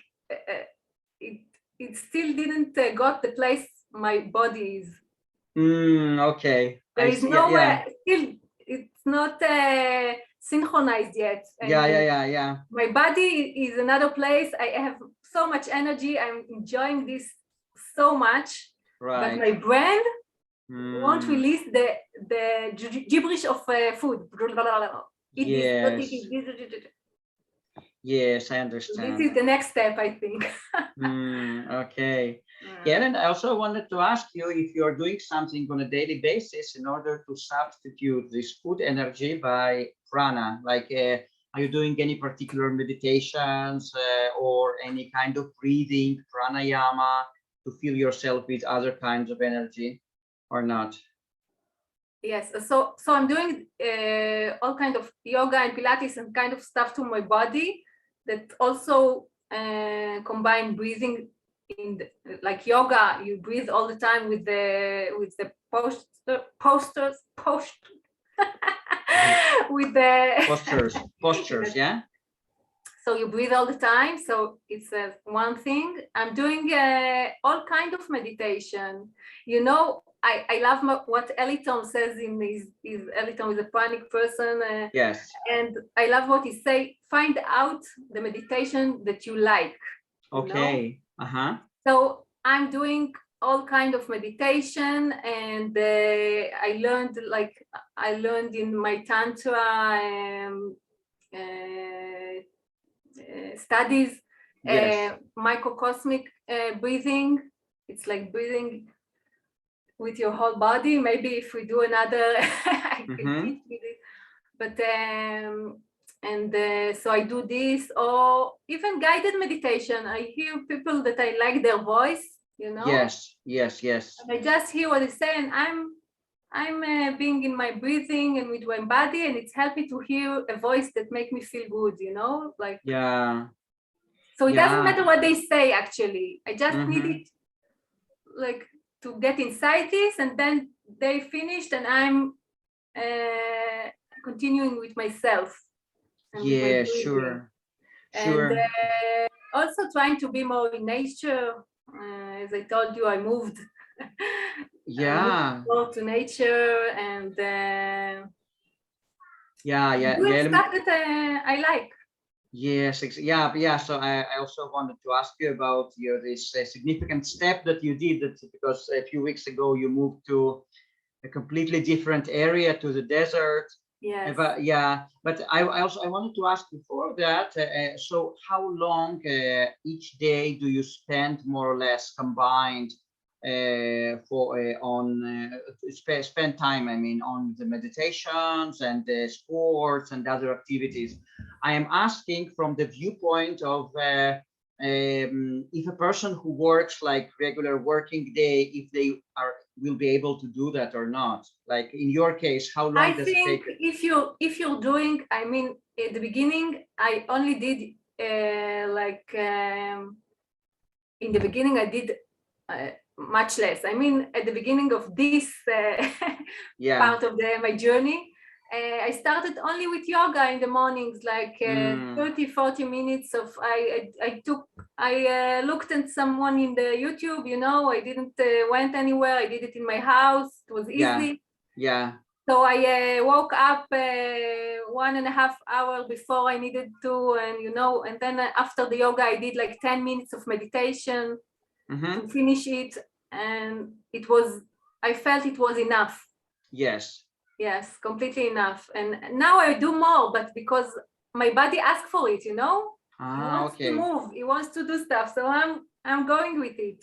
it still didn't got the place my body is. Okay. There I is see. Yeah, no yeah. still it's not synchronized yet. Yeah, And yeah, yeah, yeah. my body is another place. I have so much energy. I'm enjoying this so much, but Right. my brain won't Mm, release the gibberish of food. Eat this, not yes. eating this. Yes, I So this understand. is the next step, I think. Okay. Yeah, and I also wanted to ask you if you're doing something on a daily basis in order to substitute this food energy by prana. Like, are you doing any particular meditations or any kind of breathing, pranayama, to fill yourself with other kinds of energy or not? Yes, so I'm doing all kind of yoga and Pilates and kind of stuff to my body that also combine breathing in like yoga. You breathe all the time with the posters with the Postures, yeah? so you breathe all the time. So it's one thing. I'm doing all kind of meditation. You know, I love what Eliton says in his Eliton is a Pranic person. Yes. And I love what he say, find out the meditation that you like. Okay. Uh-huh. So I'm doing all kind of meditation, and I learned in my Tantra studies, Yes. microcosmic breathing. It's like breathing with your whole body. Maybe if we do another, I can teach you this. But so I do this, or even guided meditation. I hear people that I like their voice, you know. Yes, yes, yes. And I just hear what they say, and I'm being in my breathing and with my body, and it's helping to hear a voice that make me feel good, you know, like. Yeah. So it doesn't Yeah. matter what they say, actually. I just need it like to get inside this, and then they finished, and I'm continuing with myself and with my Yeah, breathing. sure. And also trying to be more in nature. As I told you, I moved. Yeah. More to nature, and Yeah. doing stuff that I like. Yes, yeah. So I also wanted to ask you about this significant step that you did, that because a few weeks ago you moved to a completely different area, to the desert. Yes. But I wanted to ask before that. So how long each day do you spend, more or less, combined spend time? I mean, on the meditations and the sports and other activities. I am asking from the viewpoint of if a person who works like regular working day, if they will be able to do that or not. Like in your case, how long does it take? I think if you're doing, I mean, at the beginning, I only did in the beginning I did much less. I mean, at the beginning of this part of my journey, I started only with yoga in the mornings, like 30-40 minutes of I looked at someone in the YouTube, you know. I didn't went anywhere. I did it in my house. It was easy. Yeah. So I woke up 1.5 hours before I needed to, and you know, and then after the yoga I did like 10 minutes of meditation to finish it, and I felt it was enough. Yes, completely enough. And now I do more, but because my body asked for it, you know. He wants to move, he wants to do stuff, so I'm going with it.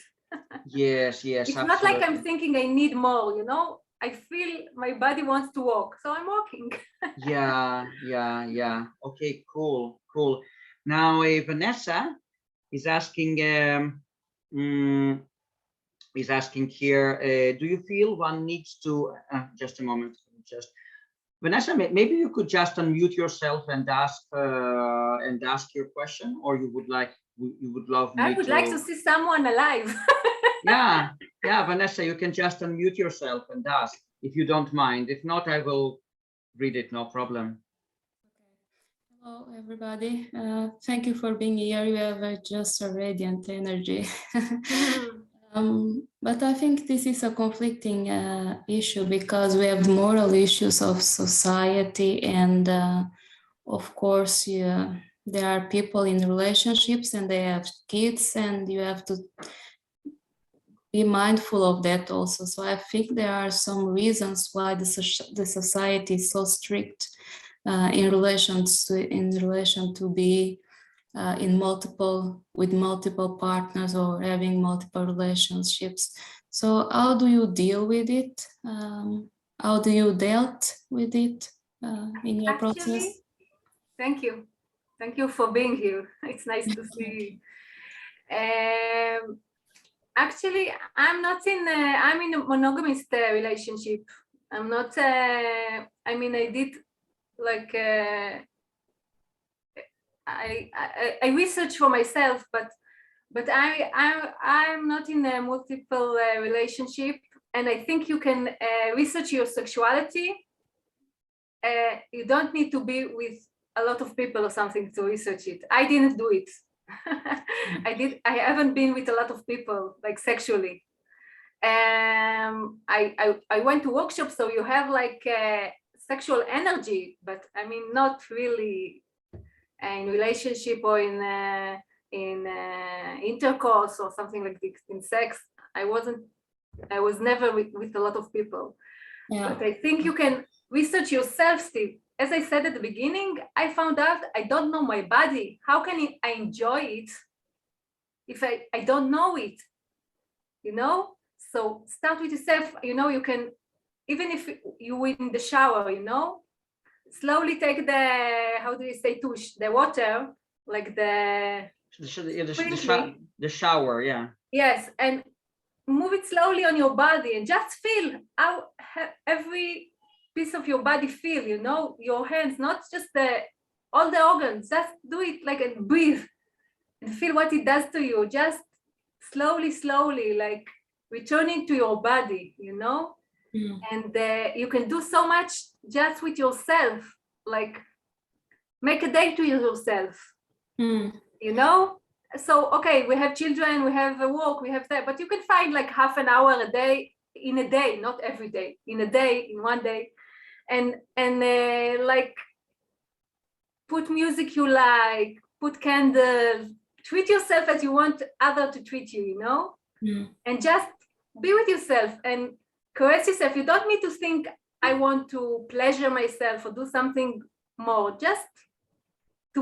Yes, it's absolutely. not like I'm thinking I need more, you know. I feel my body wants to walk, so I'm walking. Yeah. Okay, cool. Now Vanessa is asking here, do you feel one needs to just a moment, Vanessa, maybe you could just unmute yourself and ask your question, or you would love me I would like to see someone alive. Yeah, Vanessa, you can just unmute yourself and ask if you don't mind. If not, I will read it, no problem. Hello, everybody. Thank you for being here. You have just a radiant energy. But I think this is a conflicting issue because we have moral issues of society, and of course, there are people in relationships and they have kids, and you have to be mindful of that also. So I think there are some reasons why the society is so strict in relation to be with multiple partners or having multiple relationships. So how do you deal with it? How do you dealt with it in your process? Thank you for being here. It's nice to see you. Actually, I'm in a monogamous relationship. I'm not. I did like I research for myself, but I'm not in a multiple relationship, and I think you can research your sexuality. You don't need to be with a lot of people or something to research it. I didn't do it. I haven't been with a lot of people, like sexually. I went to workshops, so you have like sexual energy, but not really in relationship or in intercourse or something like this. In sex, I was never with a lot of people. Yeah. But I think you can research yourself, Steve. As I said at the beginning, I found out I don't know my body. How can I enjoy it if I don't know it? So start with yourself. You can, even if you're in the shower, slowly take the, how do you say, tush, the water, like the shower, yeah. Yes, and move it slowly on your body and just feel how every piece of your body feel, your hands, not just all the organs, just do it like and breathe and feel what it does to you. Just slowly, like returning to your body, and you can do so much just with yourself, like make a day to yourself, So, okay, we have children, we have a work, we have that, but you can find like half an hour a day, in a day, not every day, in a day, in one day, and like put music you like, put candles, treat yourself as you want other to treat you, and just be with yourself and caress yourself. You don't need to think, I want to pleasure myself or do something more, just to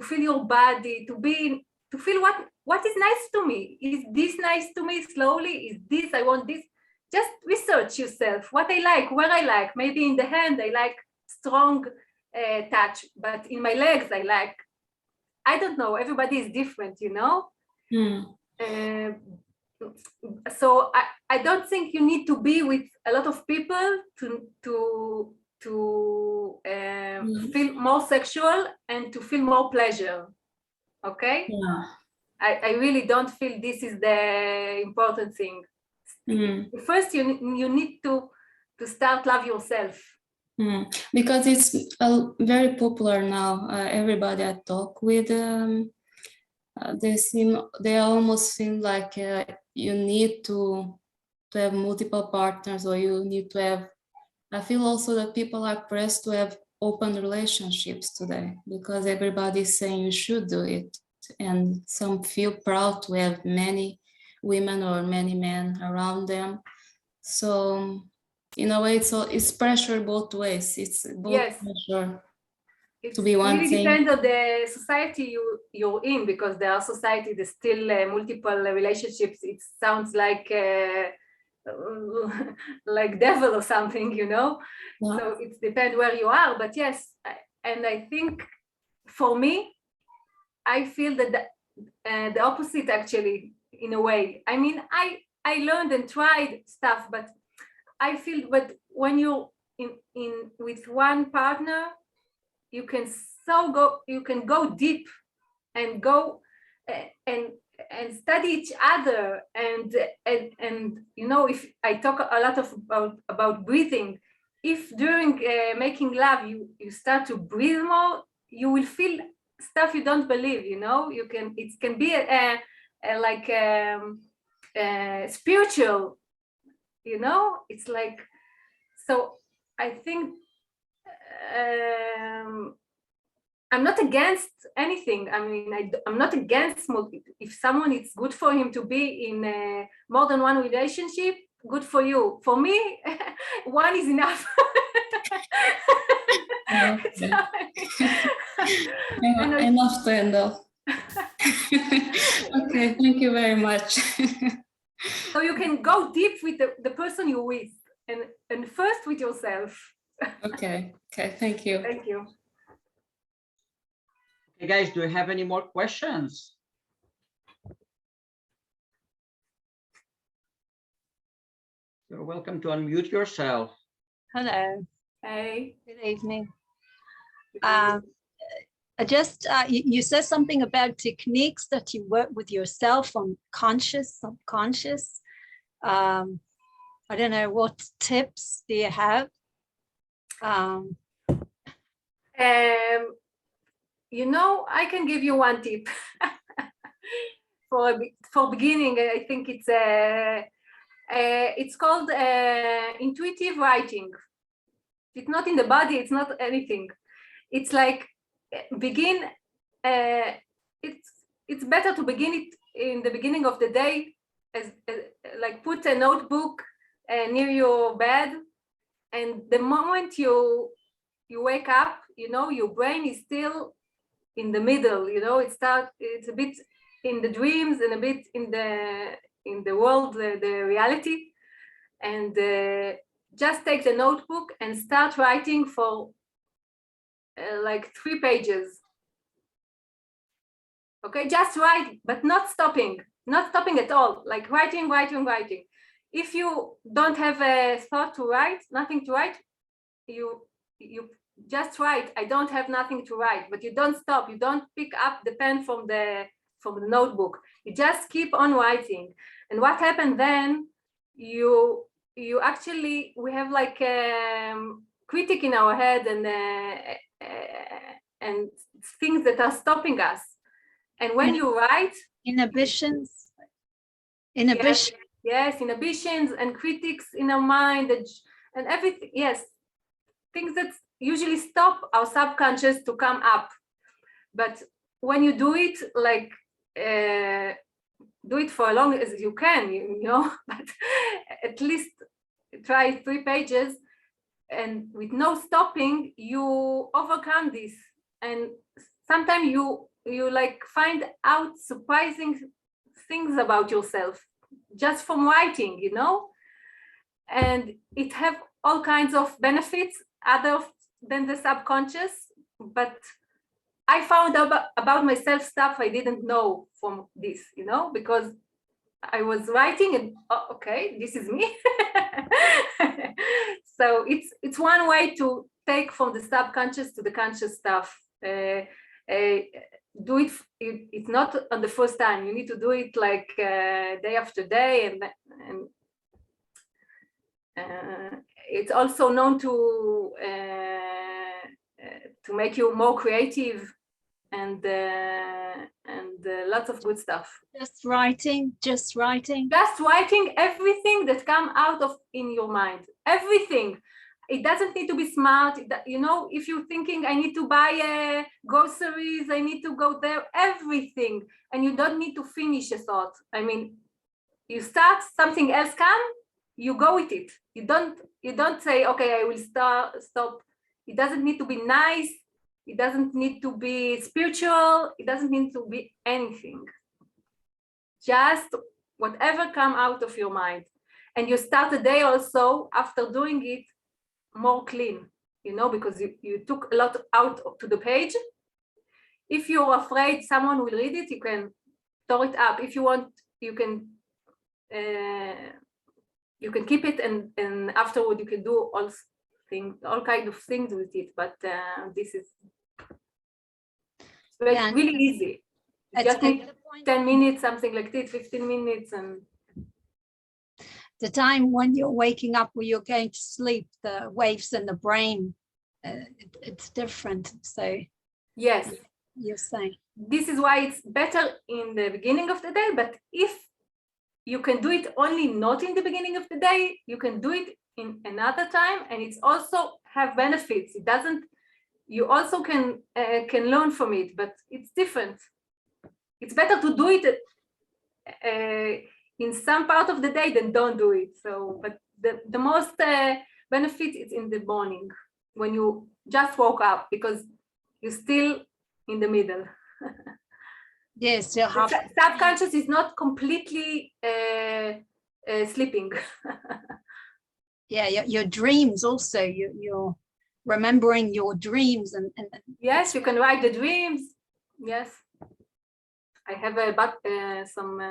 feel your body, to feel what is nice to me. Is this nice to me? Slowly, is this, I want this. Just research yourself, what I like, where I like. Maybe in the hand, I like strong touch, but in my legs, I don't know, everybody is different, So I don't think you need to be with a lot of people to feel more sexual and to feel more pleasure. Okay? Yeah. I really don't feel this is the important thing. First, you need to start love yourself. Because it's very popular now. Everybody I talk with, they almost seem like you need to have multiple partners, or you need to have. I feel also that people are pressed to have open relationships today because everybody is saying you should do it, and some feel proud to have many women or many men around them. So in a way, it's pressure both ways. It's both pressure to be one thing. It really depends on the society you're in, because there are societies that still multiple relationships. It sounds like devil or something, Yeah. So it depends where you are. But yes, and I think for me, I feel that the opposite actually, in a way. I learned and tried stuff, but I feel, but when you with one partner, you can go deep and go and study each other, and you know, if I talk a lot about breathing, if during making love you start to breathe more, you will feel stuff you don't believe, you know. It can be like spiritual, you know. It's like, so I think I'm not against anything. I mean, I'm not against if someone, it's good for him to be in more than one relationship, good for you. For me, one is enough. Enough to handle. Okay, thank you very much. So you can go deep with the person you're with, and first with yourself. Okay, thank you. Thank you. Hey guys, do you have any more questions? You're welcome to unmute yourself. Hello. Hey. Good evening. You said something about techniques that you work with yourself on conscious, subconscious. I don't know, what tips do you have? You know, I can give you one tip. for beginning. I think it's called intuitive writing. It's not in the body, it's not anything. It's like begin. It's better to begin it in the beginning of the day, as like put a notebook near your bed, and the moment you wake up, you know, your brain is still in the middle, you know. It's a bit in the dreams and a bit in the world, the reality, and just take the notebook and start writing for like 3 pages. Okay, just write, but not stopping at all, like writing. If you don't have a thought to write, nothing to write, you just write. I don't have nothing to write, but you don't stop. You don't pick up the pen from the notebook. You just keep on writing. And what happened then? You actually, we have like critic in our head and things that are stopping us. And when you write, inhibitions. Yes, inhibitions and critics in our mind and everything. Yes, things that usually stop our subconscious to come up. But when you do it, like do it for as long as you can, you know, but at least try 3 pages, and with no stopping, you overcome this. And sometimes you like find out surprising things about yourself just from writing, you know. And it have all kinds of benefits other than the subconscious, but I found about myself stuff I didn't know from this, you know, because I was writing and okay, this is me. So it's one way to take from the subconscious to the conscious stuff. Do it. It's not on the first time. You need to do it like day after day, and it's also known to make you more creative and lots of good stuff. Just writing Everything that come out of in your mind, everything. It doesn't need to be smart, you know. If you're thinking I need to buy groceries, I need to go there, everything, and you don't need to finish a thought. I mean, you start, something else come, you go with it. You don't say, okay, I will stop. It doesn't need to be nice. It doesn't need to be spiritual. It doesn't need to be anything. Just whatever come out of your mind. And you start the day also after doing it more clean, you know, because you took a lot out to the page. If you're afraid someone will read it, you can throw it up. If you want, you can keep it, and afterward you can do things, all kinds of things with it. But this is really easy. You just need 10 minutes, something like this, 15 minutes, and the time when you're waking up or you're going to sleep, the waves in the brain, it's different. So yes, you're saying this is why it's better in the beginning of the day. But if you can do it only not in the beginning of the day, you can do it in another time, and it's also have benefits. It doesn't. You also can learn from it, but it's different. It's better to do it in some part of the day than don't do it. So, but the most benefit is in the morning when you just woke up, because you're still in the middle. yes, you're half. Subconscious is not completely sleeping. Yeah, your dreams also. You're remembering your dreams and yes, you can write the dreams. Yes, I have some.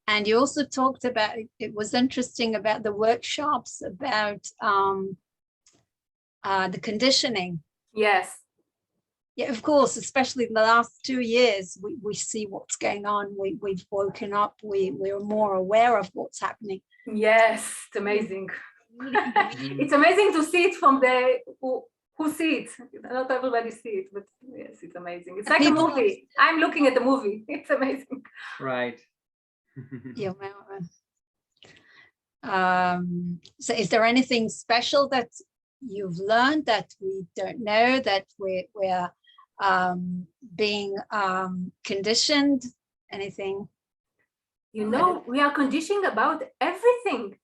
And you also talked about, it was interesting about the workshops about the conditioning. Yes. Yeah, of course, especially the last 2 years, we see what's going on. We've woken up, we're more aware of what's happening. Yes, it's amazing. It's amazing to see it from the who see it. Not everybody see it, but yes, it's amazing. It's like a movie. I'm looking at the movie. It's amazing. Right. Yeah. So is there anything special that you've learned that we don't know, that we're being conditioned? Anything? You know, we are conditioned about everything.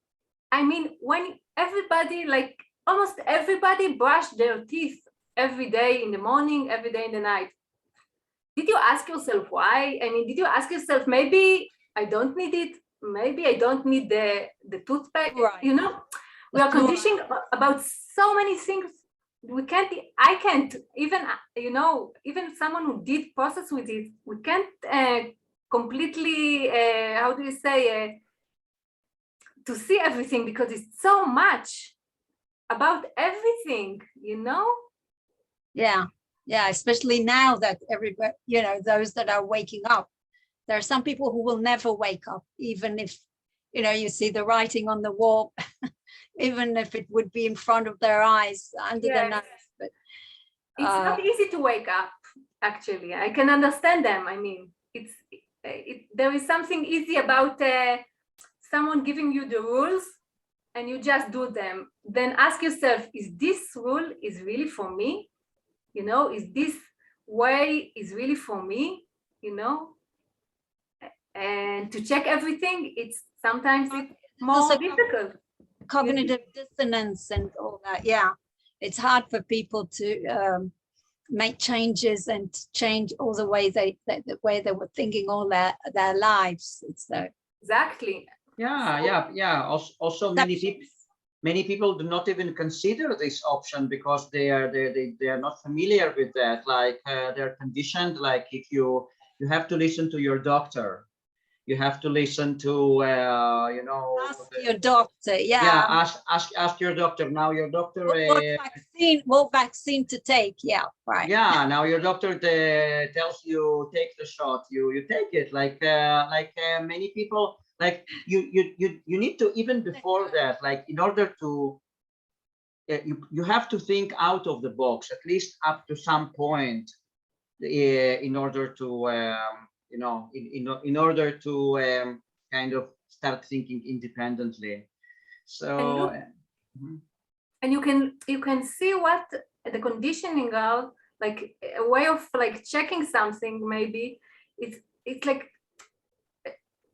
I mean, when everybody, like almost everybody, brush their teeth every day in the morning, every day in the night. Did you ask yourself why? I mean, did you ask yourself, maybe I don't need it? Maybe I don't need the toothpaste? Right. You know, we are conditioned about so many things. I can't, even, you know, even someone who did process with it, we can't completely, how do you say, to see everything, because it's so much about everything, you know? Yeah, especially now that everybody, you know, those that are waking up, there are some people who will never wake up, even if, you know, you see the writing on the wall, even if it would be in front of their eyes, under their nose. But it's not easy to wake up, actually. I can understand them. I mean, there is something easy about someone giving you the rules and you just do them. Then ask yourself, is this rule is really for me? You know, is this way is really for me? You know, and to check everything, it's sometimes more difficult. Cognitive dissonance and all that. Yeah, it's hard for people to make changes and change all the way the way they were thinking all their lives. It's exactly. Yeah. Also, many people do not even consider this option because they are not familiar with that. Like they're conditioned. Like if you have to listen to your doctor, you have to listen to you know, ask your doctor. Yeah, ask your doctor. Now your doctor what vaccine to take. Yeah, right. Yeah, now your doctor tells you take the shot, you take it. Like many people, like you need to, even before that, like in order to you have to think out of the box, at least up to some point, in order to you know, in order to kind of start thinking independently. So and you can see what the conditioning are, like a way of like checking something. Maybe it's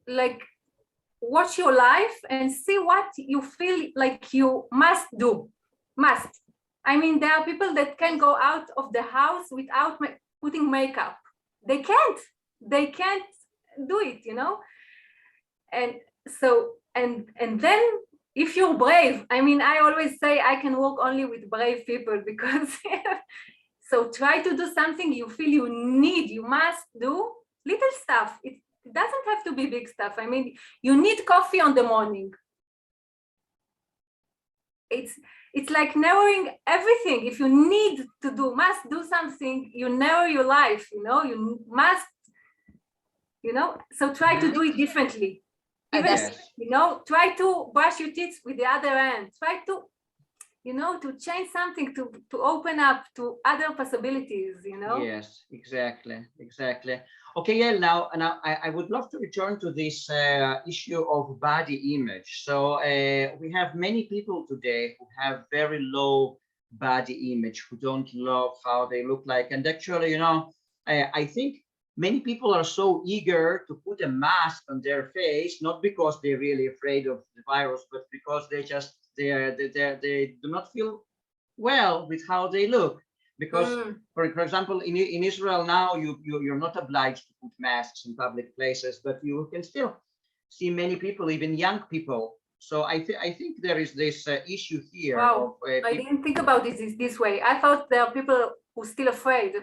like watch your life and see what you feel like you must do. I mean, there are people that can go out of the house without putting makeup. They can't do it, you know. And so and then if you're brave, I mean, I always say I can work only with brave people, because so try to do something you feel you must do, little stuff. It doesn't have to be big stuff. I mean, you need coffee on the morning. it's like narrowing everything. If you need to must do something, you narrow your life, you know, you must, you know, so try to do it differently. Even, you know, try to brush your teeth with the other hand. Try to, you know, to change something, to open up to other possibilities, you know? Yes, exactly, exactly. Okay, yeah, now I would love to return to this issue of body image. So we have many people today who have very low body image, who don't love how they look like. And actually, you know, I think many people are so eager to put a mask on their face, not because they're really afraid of the virus, but because they just they do not feel well with how they look. Because for example, in Israel now, you're not obliged to put masks in public places, but you can still see many people, even young people. So I think there is this issue here. Wow, of, I didn't think about it this way. I thought there are people who are still afraid.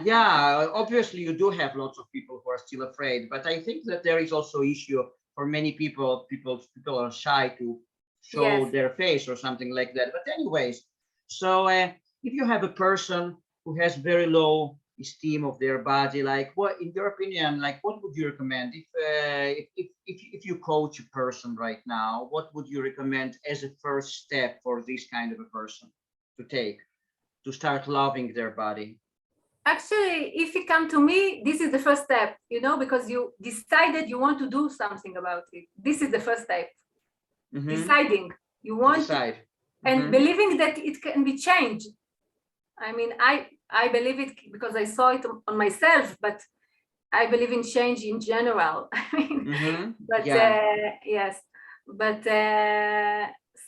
Yeah, obviously you do have lots of people who are still afraid, but I think that there is also issue for many people. People are shy to show their face or something like that. But anyways, so if you have a person who has very low esteem of their body, like what, in your opinion, like what would you recommend if you coach a person right now? What would you recommend as a first step for this kind of a person to take to start loving their body? Actually, if you come to me, this is the first step, you know, because you decided you want to do something about it. This is the first step. Deciding you want to, and believing that it can be changed. I mean, I believe it because I saw it on myself, but I believe in change in general. I mean, but yes, but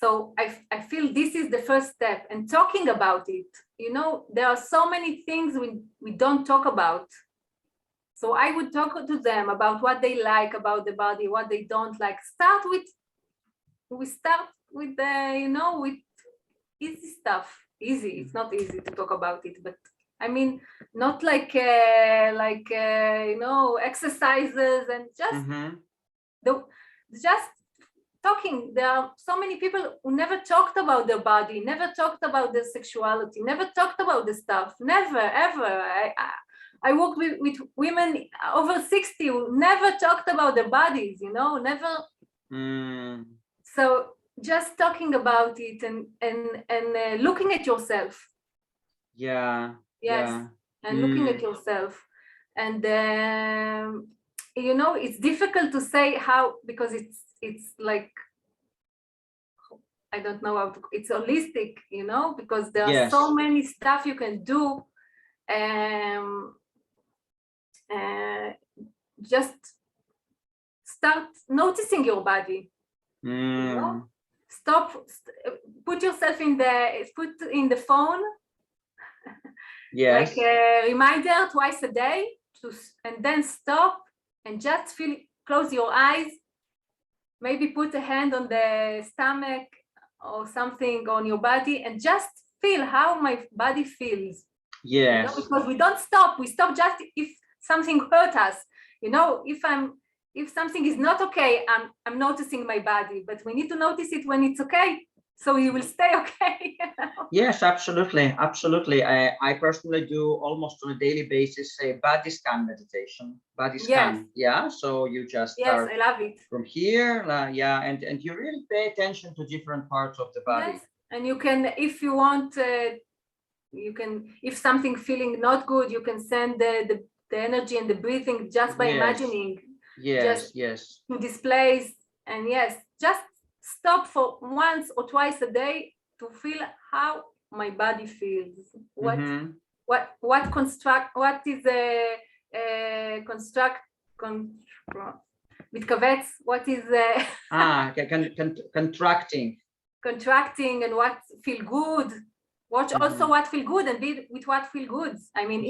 so I feel this is the first step, and talking about it. You know, there are so many things we don't talk about. So I would talk to them about what they like about the body, what they don't like. We start with the, you know, with easy stuff. Easy. It's not easy to talk about it, but I mean, not like you know, exercises and just talking. There are so many people who never talked about their body, never talked about their sexuality, never talked about the stuff, never, ever. I worked with women over 60 who never talked about their bodies, you know, never. So just talking about it and looking at yourself. Yes. Yeah. And looking at yourself. And you know, it's difficult to say how, because it's like, I don't know how to, it's holistic, you know, because there are so many stuff you can do. Just start noticing your body. You know? Put yourself in the phone. Like a reminder twice a day, and then stop and just feel, close your eyes, maybe put a hand on the stomach or something on your body and just feel how my body feels. You know, because we don't stop. We stop just if something hurt us. You know, if something is not okay, I'm noticing my body, but we need to notice it when it's okay, so you will stay okay. You know? Yes, absolutely, absolutely. I personally do almost on a daily basis a body scan meditation. Body scan, so you just start I love it. From here, and you really pay attention to different parts of the body. Yes, and you can, if you want, you can, if something feeling not good, you can send the energy and the breathing just by imagining. Yes, to displace, and just stop for once or twice a day to feel how my body feels. What is a construct מתכווץ, what is contracting and what feel good. Watch also what feel good and be with what feel good. I mean,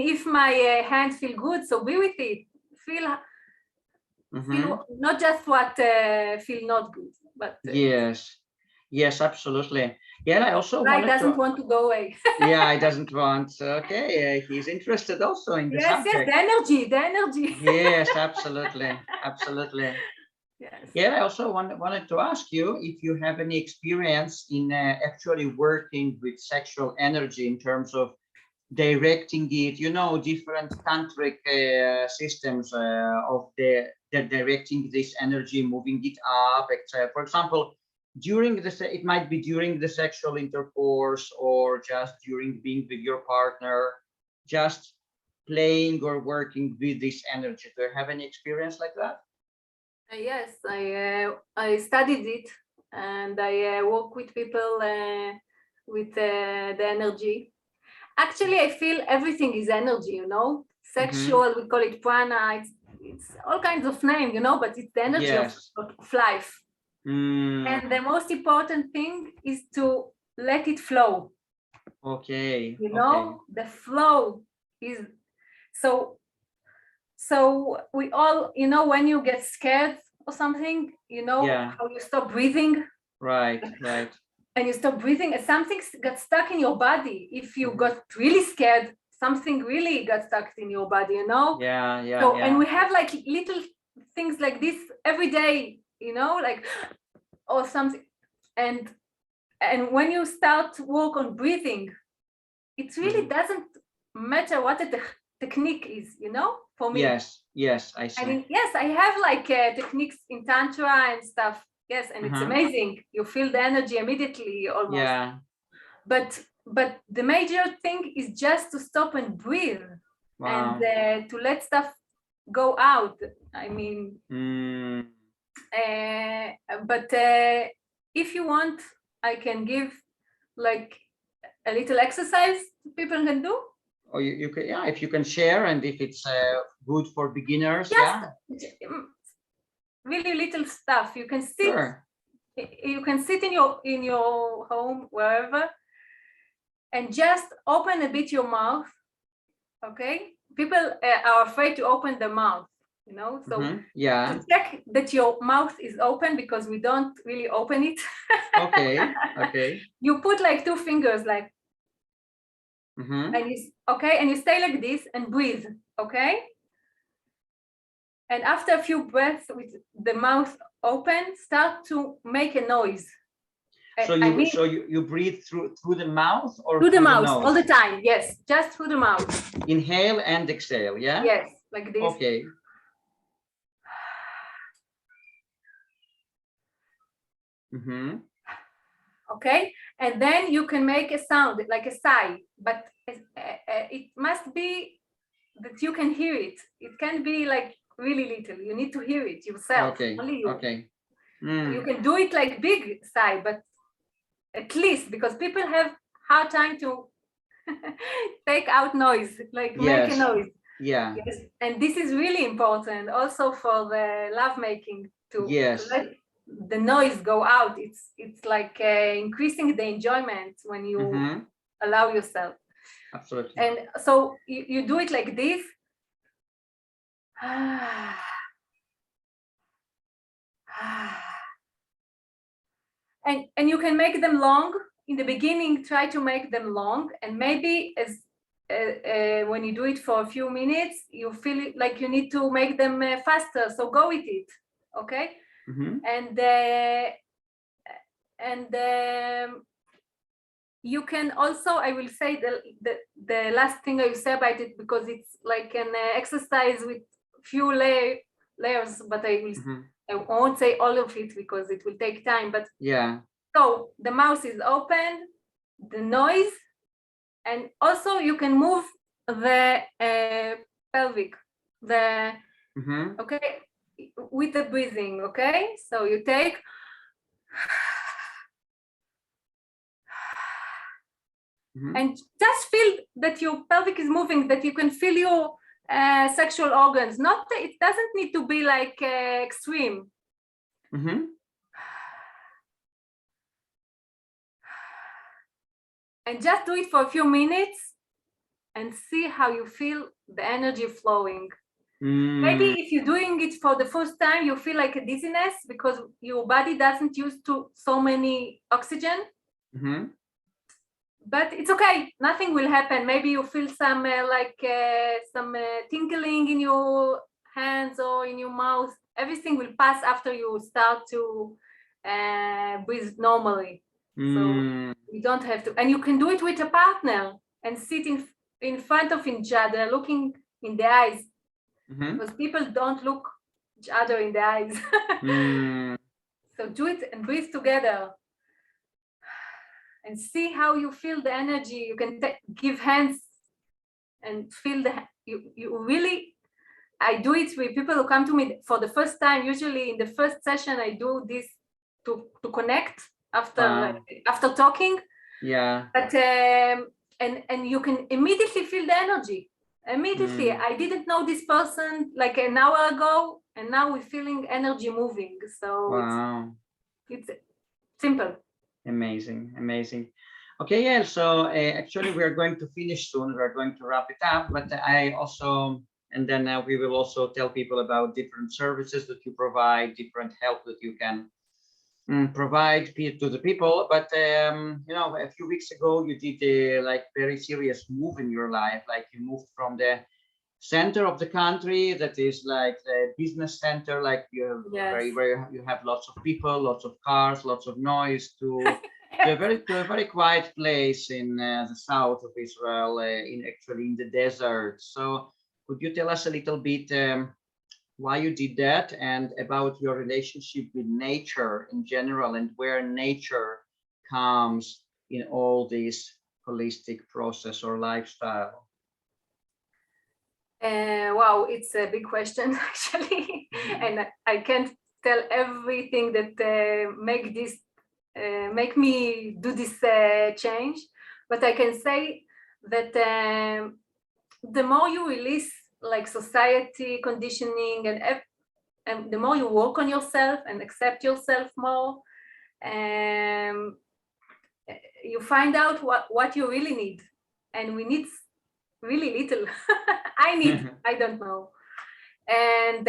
if my hand feel good, so be with it. Feel not just what feel not good, but yes, absolutely. I also doesn't want to go away. It doesn't want. Okay, he's interested also in the subject. The energy. Yes, absolutely. Yeah, I also wanted to ask you if you have any experience in actually working with sexual energy in terms of directing it, you know, different tantric systems of the directing this energy, moving it up, etc. For example, during it might be during the sexual intercourse or just during being with your partner, just playing or working with this energy. Do you have any experience like that? Yes, I studied it, and I work with people with the energy. Actually, I feel everything is energy, you know. Sexual, we call it prana. It's all kinds of names, you know, but it's the energy of life. And the most important thing is to let it flow. Okay. You know, the flow is so we all, you know, when you get scared or something, you know, how you stop breathing. Right. And you stop breathing and something got stuck in your body. If you got really scared, something really got stuck in your body, you know? And we have like little things like this every day, you know, like, or something. And when you start to work on breathing, it really doesn't matter what the technique is, you know, for me. Yes, I see. I mean, yes, I have like techniques in Tantra and stuff. Yes, and it's amazing. You feel the energy immediately almost. Yeah. But the major thing is just to stop and breathe. Wow. And to let stuff go out. I mean, but if you want, I can give like a little exercise people can do. Or you can, yeah, if you can share, and if it's good for beginners, really little stuff. You can sit. You can sit in your home, wherever, and just open a bit your mouth. Okay, people are afraid to open the mouth, you know. So to check that your mouth is open, because we don't really open it. Okay. You put like 2 fingers, like. And you stay like this and breathe, okay? And after a few breaths with the mouth open, start to make a noise. So you breathe through the mouth or through the mouth nose? All the time, yes, just through the mouth. Inhale and exhale, yeah? Yes, like this. Okay. Okay, and then you can make a sound like a sigh, but it must be that you can hear it. It can be like really little. You need to hear it yourself. Only you. You can do it like big sigh, but at least, because people have hard time to take out noise, like make a noise. Yes. And this is really important also for the lovemaking to let the noise go out. It's like increasing the enjoyment when you allow yourself. Absolutely. And so you do it like this. And you can make them long. In the beginning, try to make them long, and maybe as when you do it for a few minutes, you feel like you need to make them faster. So go with it, okay? And you can also, I will say the last thing I will say about it, because it's like an exercise with few layers, but I won't say all of it because it will take time. But so the mouth is open, the noise, and also you can move the pelvic, okay, with the breathing. Okay, so you take. And just feel that your pelvic is moving, that you can feel your sexual organs. It doesn't need to be like extreme. And just do it for a few minutes and see how you feel the energy flowing. Maybe if you're doing it for the first time, you feel like a dizziness because your body doesn't used to so many oxygen. But it's okay, nothing will happen. Maybe you feel some some tingling in your hands or in your mouth. Everything will pass after you start to breathe normally. So you don't have to, and you can do it with a partner and sit in front of each other, looking in the eyes, because people don't look each other in the eyes. So do it and breathe together and see how you feel the energy. You can give hands and feel you really. I do it with people who come to me for the first time. Usually in the first session, I do this to connect after talking. Yeah. But and you can immediately feel the energy. Immediately, I didn't know this person like an hour ago, and now we're feeling energy moving. So it's simple. Amazing, amazing. Okay, yeah. So actually, we are going to finish soon. We are going to wrap it up. But I also, and then we will also tell people about different services that you provide, different help that you can provide to the people. But you know, a few weeks ago you did a like very serious move in your life. Like you moved from the center of the country, that is like the business center, like you where you have lots of people, lots of cars, lots of noise, to a very quiet place in the south of Israel, in the desert. So could you tell us a little bit why you did that, and about your relationship with nature in general, and where nature comes in all this holistic process or lifestyle? Wow, it's a big question actually, and I can't tell everything that make me do this change, but I can say that the more you release like society conditioning, and the more you work on yourself and accept yourself more, you find out what you really need, and we need really little. I don't know. And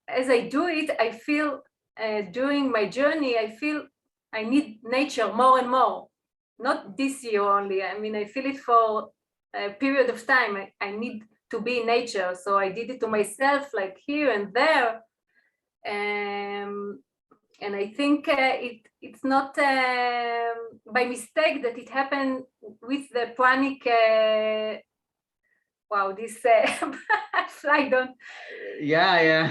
as I do it, I feel during my journey, I feel I need nature more and more. Not this year only. I mean, I feel it for a period of time. I need to be in nature. So I did it to myself, like here and there. And I think it's not by mistake that it happened with the Pranic. Wow, this fly don't. Yeah.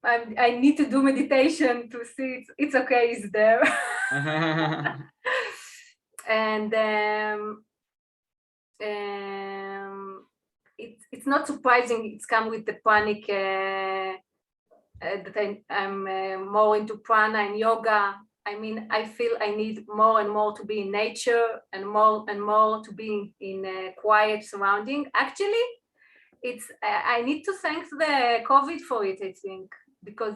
I need to do meditation to see it's okay, it's there. And it's not surprising it's come with the Pranic. That I'm more into prana and yoga. I mean, I feel I need more and more to be in nature, and more to be in a quiet surrounding. Actually, I need to thank the COVID for it, I think, because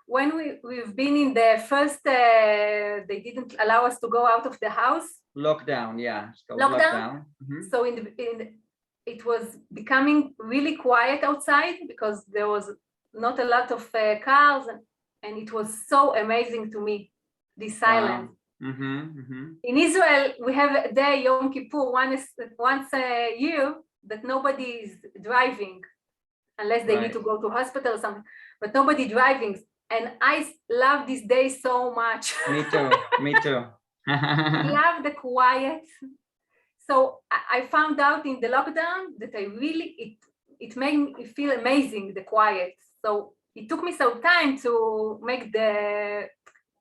when we've been in the first, they didn't allow us to go out of the house. Lockdown, yeah. Lockdown. So it was becoming really quiet outside because there was not a lot of cars, and it was so amazing to me, this silence. In Israel, we have a day, Yom Kippur, once a year, that nobody is driving, unless they need to go to hospital or something, but nobody driving. And I love this day so much. Me too. I love the quiet. So I found out in the lockdown that it made me feel amazing, the quiet. So it took me some time to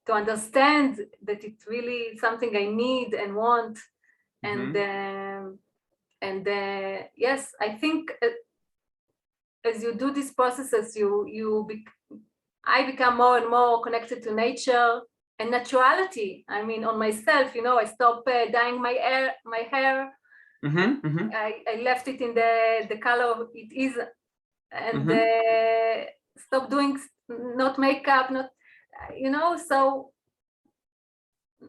understand that it's really something I need and want. And yes, I think as you do these processes, I become more and more connected to nature and naturality. I mean, on myself, I stopped dyeing my hair. I left it in the color it is, and stop doing not makeup, not so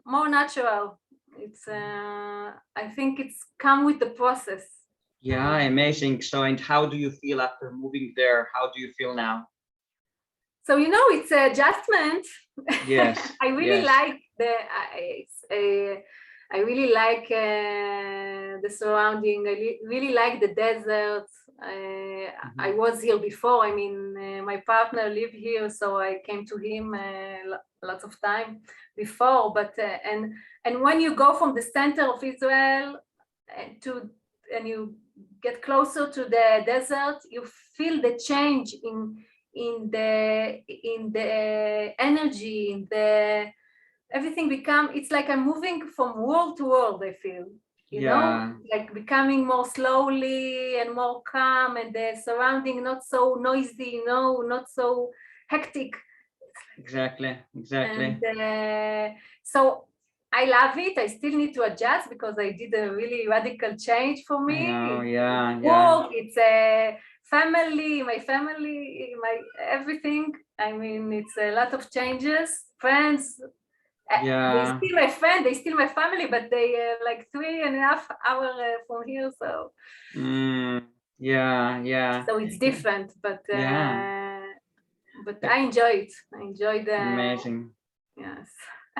more natural. It's I think it's come with the process. Yeah, amazing. So, and how do you feel after moving there? How do you feel now? So it's an adjustment. Yes. I really like I really like the surrounding. I really like the desert. I was here before. I mean, my partner lived here, so I came to him lots of time before. But and when you go from the center of Israel and you get closer to the desert, you feel the change in the energy, in the everything become. It's like I'm moving from world to world. I feel. You know, like becoming more slowly and more calm, and the surrounding not so noisy, not so hectic. Exactly. And so I love it. I still need to adjust because I did a really radical change for me. Work, it's a family, my everything. I mean, it's a lot of changes, friends. They're still my friend, they're still my family, but they like 3.5 hours from here, so so it's different, but I enjoy it. I enjoy the amazing. Yes.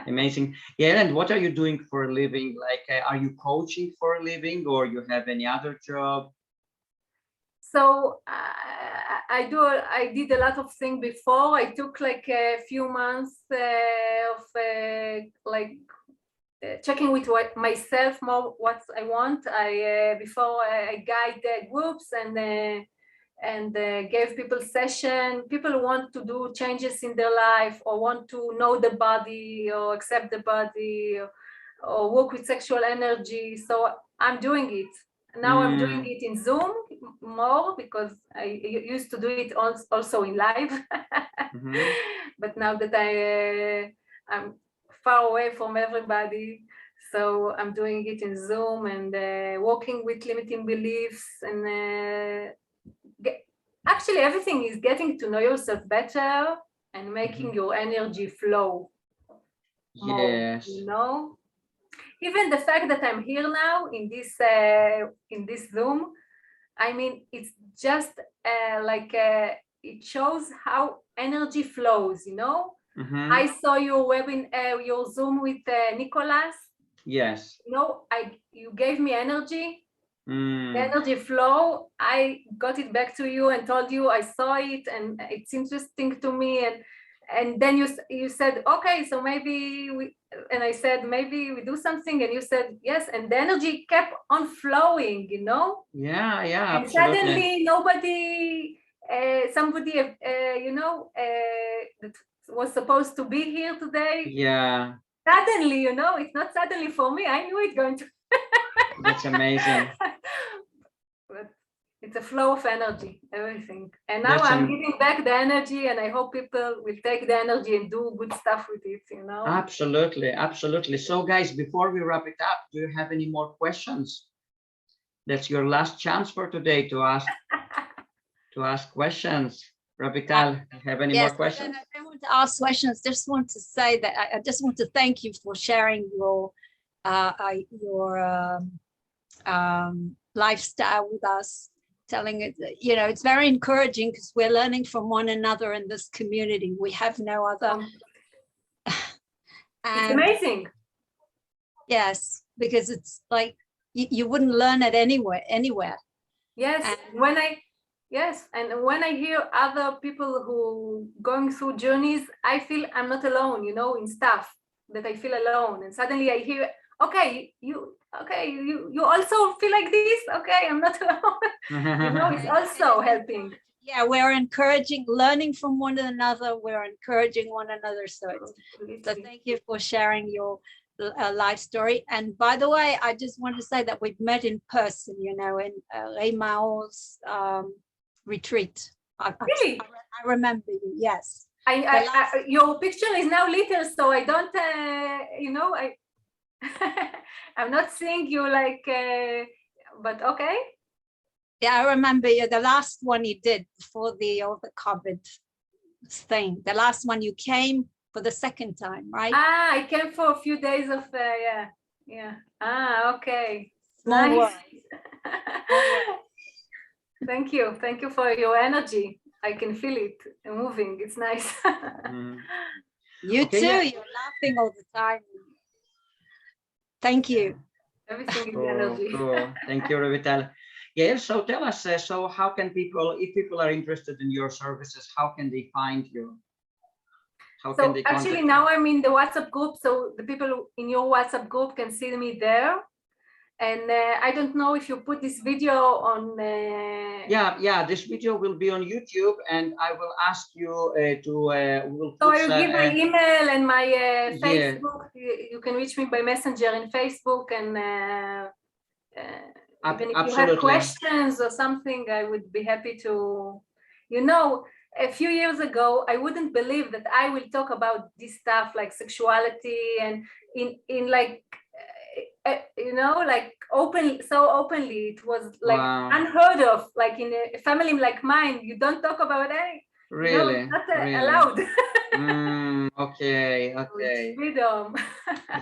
Amazing. Yeah, and what are you doing for a living? Like, are you coaching for a living, or you have any other job? So I did a lot of things before. I took like a few months of checking with myself more what I want. Before I guide groups and gave people session. People want to do changes in their life, or want to know the body, or accept the body, or work with sexual energy. So I'm doing it. Now I'm doing it in Zoom more because I used to do it also in live. But now that I'm far away from everybody, so I'm doing it in Zoom and working with limiting beliefs, and actually everything is getting to know yourself better and making your energy flow more, you know? Even the fact that I'm here now in this Zoom, I mean, it's just it shows how energy flows, you know? I saw your your Zoom with Nicholas. Yes. You know, you gave me energy. The energy flow. I got it back to you and told you I saw it and it's interesting to me, and then you said okay, so maybe we, and I said maybe we do something, and you said yes, and the energy kept on flowing, you know. Yeah, and absolutely. Suddenly somebody you know that was supposed to be here today, suddenly, you know, it's not suddenly for me, I knew it's going to. That's amazing. But it's a flow of energy, everything. And now I'm giving back the energy, and I hope people will take the energy and do good stuff with it, you know? Absolutely. So guys, before we wrap it up, do you have any more questions? That's your last chance for today to ask questions. Ravital, have any more questions? I don't want to ask questions. Just want to say that I just want to thank you for sharing your lifestyle with us, telling it, you know, it's very encouraging because we're learning from one another in this community. We have no other. It's amazing. Yes, because it's like you wouldn't learn it anywhere. Yes, and when I hear other people who going through journeys, I feel I'm not alone, you know, in stuff that I feel alone, and suddenly I hear, okay, you also feel like this, okay, I'm not alone. You know, it's also helping. Yeah, we're encouraging, learning from one another, we're encouraging one another. So thank you for sharing your life story. And by the way, I just want to say that we've met in person, you know, in Reimao's retreat. Really? I remember you, yes. Your picture is now little, so I don't, you know, I'm not seeing you like, but okay. Yeah, I remember you, the last one you did before the COVID thing. The last one you came for the second time, right? I came for a few days of, yeah. Okay. Small nice. world. Thank you for your energy. I can feel it moving. It's nice. You too. You're laughing all the time. Thank you. Everything is Cool, energy. cool. Thank you, Revital. Yeah, so tell us, so how can people, if people are interested in your services, how can they find you? How can So they actually contact now you? I'm in the WhatsApp group, so the people in your WhatsApp group can see me there. And I don't know if you put this video on. Yeah, this video will be on YouTube, and I will ask you we'll So put I will give my email and my yeah. Facebook. You can reach me by Messenger in Facebook, and even if you have Absolutely. questions or something, I would be happy to. You know, a few years ago, I wouldn't believe that I will talk about this stuff like sexuality and in like. You know, like so openly. It was like Wow. unheard of. Like in a family like mine, you don't talk about any. Really? You know, not really? allowed. Okay, It's okay. freedom.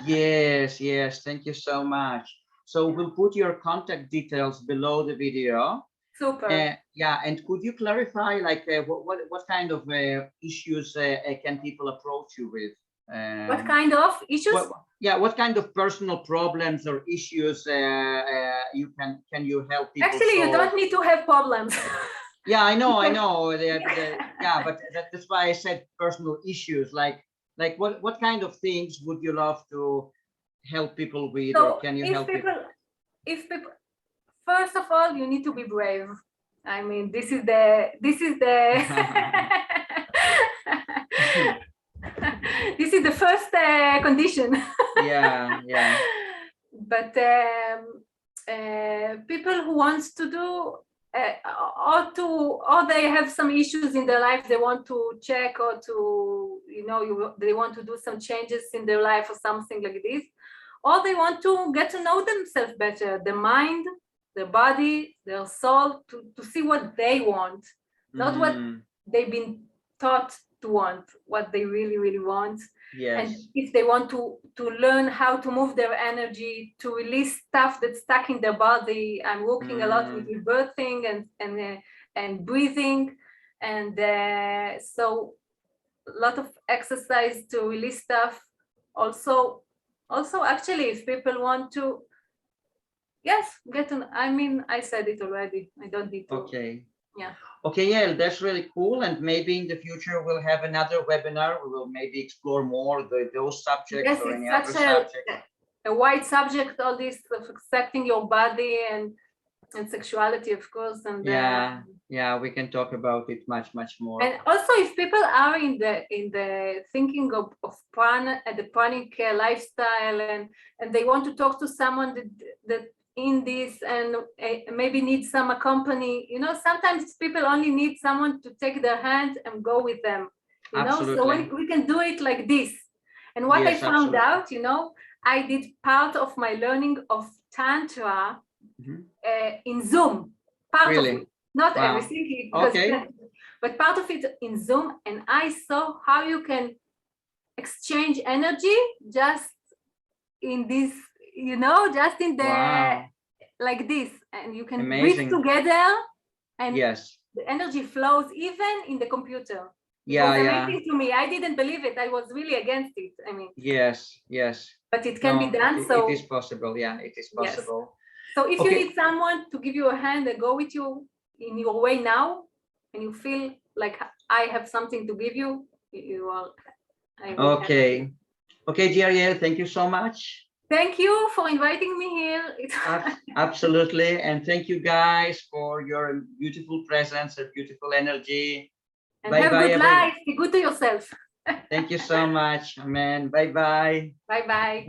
Yes, yes. Thank you so much. So we'll put your contact details below the video. Super. Yeah, and could you clarify, like, what kind of issues can people approach you with? What kind of issues? What kind of personal problems or issues can you help people Actually, you solve? don't need to have problems. Yeah, I know. Yeah, but that's why I said personal issues. Like what kind of things would you love to help people with, So or can you help people? If people, first of all, you need to be brave. I mean, this is this is the first condition. Yeah. But people who wants to do or they have some issues in their life, they want to check or to, they want to do some changes in their life or something like this, or they want to get to know themselves better, the mind, their body, their soul, to see what they want, not what they've been taught to want, what they really, really want. Yes. And if they want to learn how to move their energy, to release stuff that's stuck in their body. I'm working a lot with rebirthing and breathing, and so a lot of exercise to release stuff. Also, actually, if people want to, yes, I mean, I said it already. I don't need to. Okay. Yeah. Okay, yeah, that's really cool. And maybe in the future we'll have another webinar. We will maybe explore more those subjects. Yes, or any other subject. A wide subject, all this of accepting your body and sexuality, of course. And yeah, we can talk about it much more. And also, if people are in the thinking of the Pranic lifestyle, and they want to talk to someone that in this, and maybe need some company, sometimes people only need someone to take their hand and go with them, Absolutely. So we can do it like this. And what I found out, I did part of my learning of Tantra in Zoom, part of it, not everything, because, but part of it in Zoom, and I saw how you can exchange energy just in this, just in the like this, and you can breathe together, and the energy flows even in the computer. It was amazing to me. I didn't believe it. I was really against it. I mean, yes, but it can be done. So it is possible. Yeah, it is possible. Yes. So if you need someone to give you a hand and go with you in your way now, and you feel like I have something to give you, you are. Okay, dear Yael, thank you so much. Thank you for inviting me here. Absolutely, and thank you guys for your beautiful presence and beautiful energy. And have a good life. Be good to yourself. Thank you so much. Amen. Bye-bye. Bye-bye.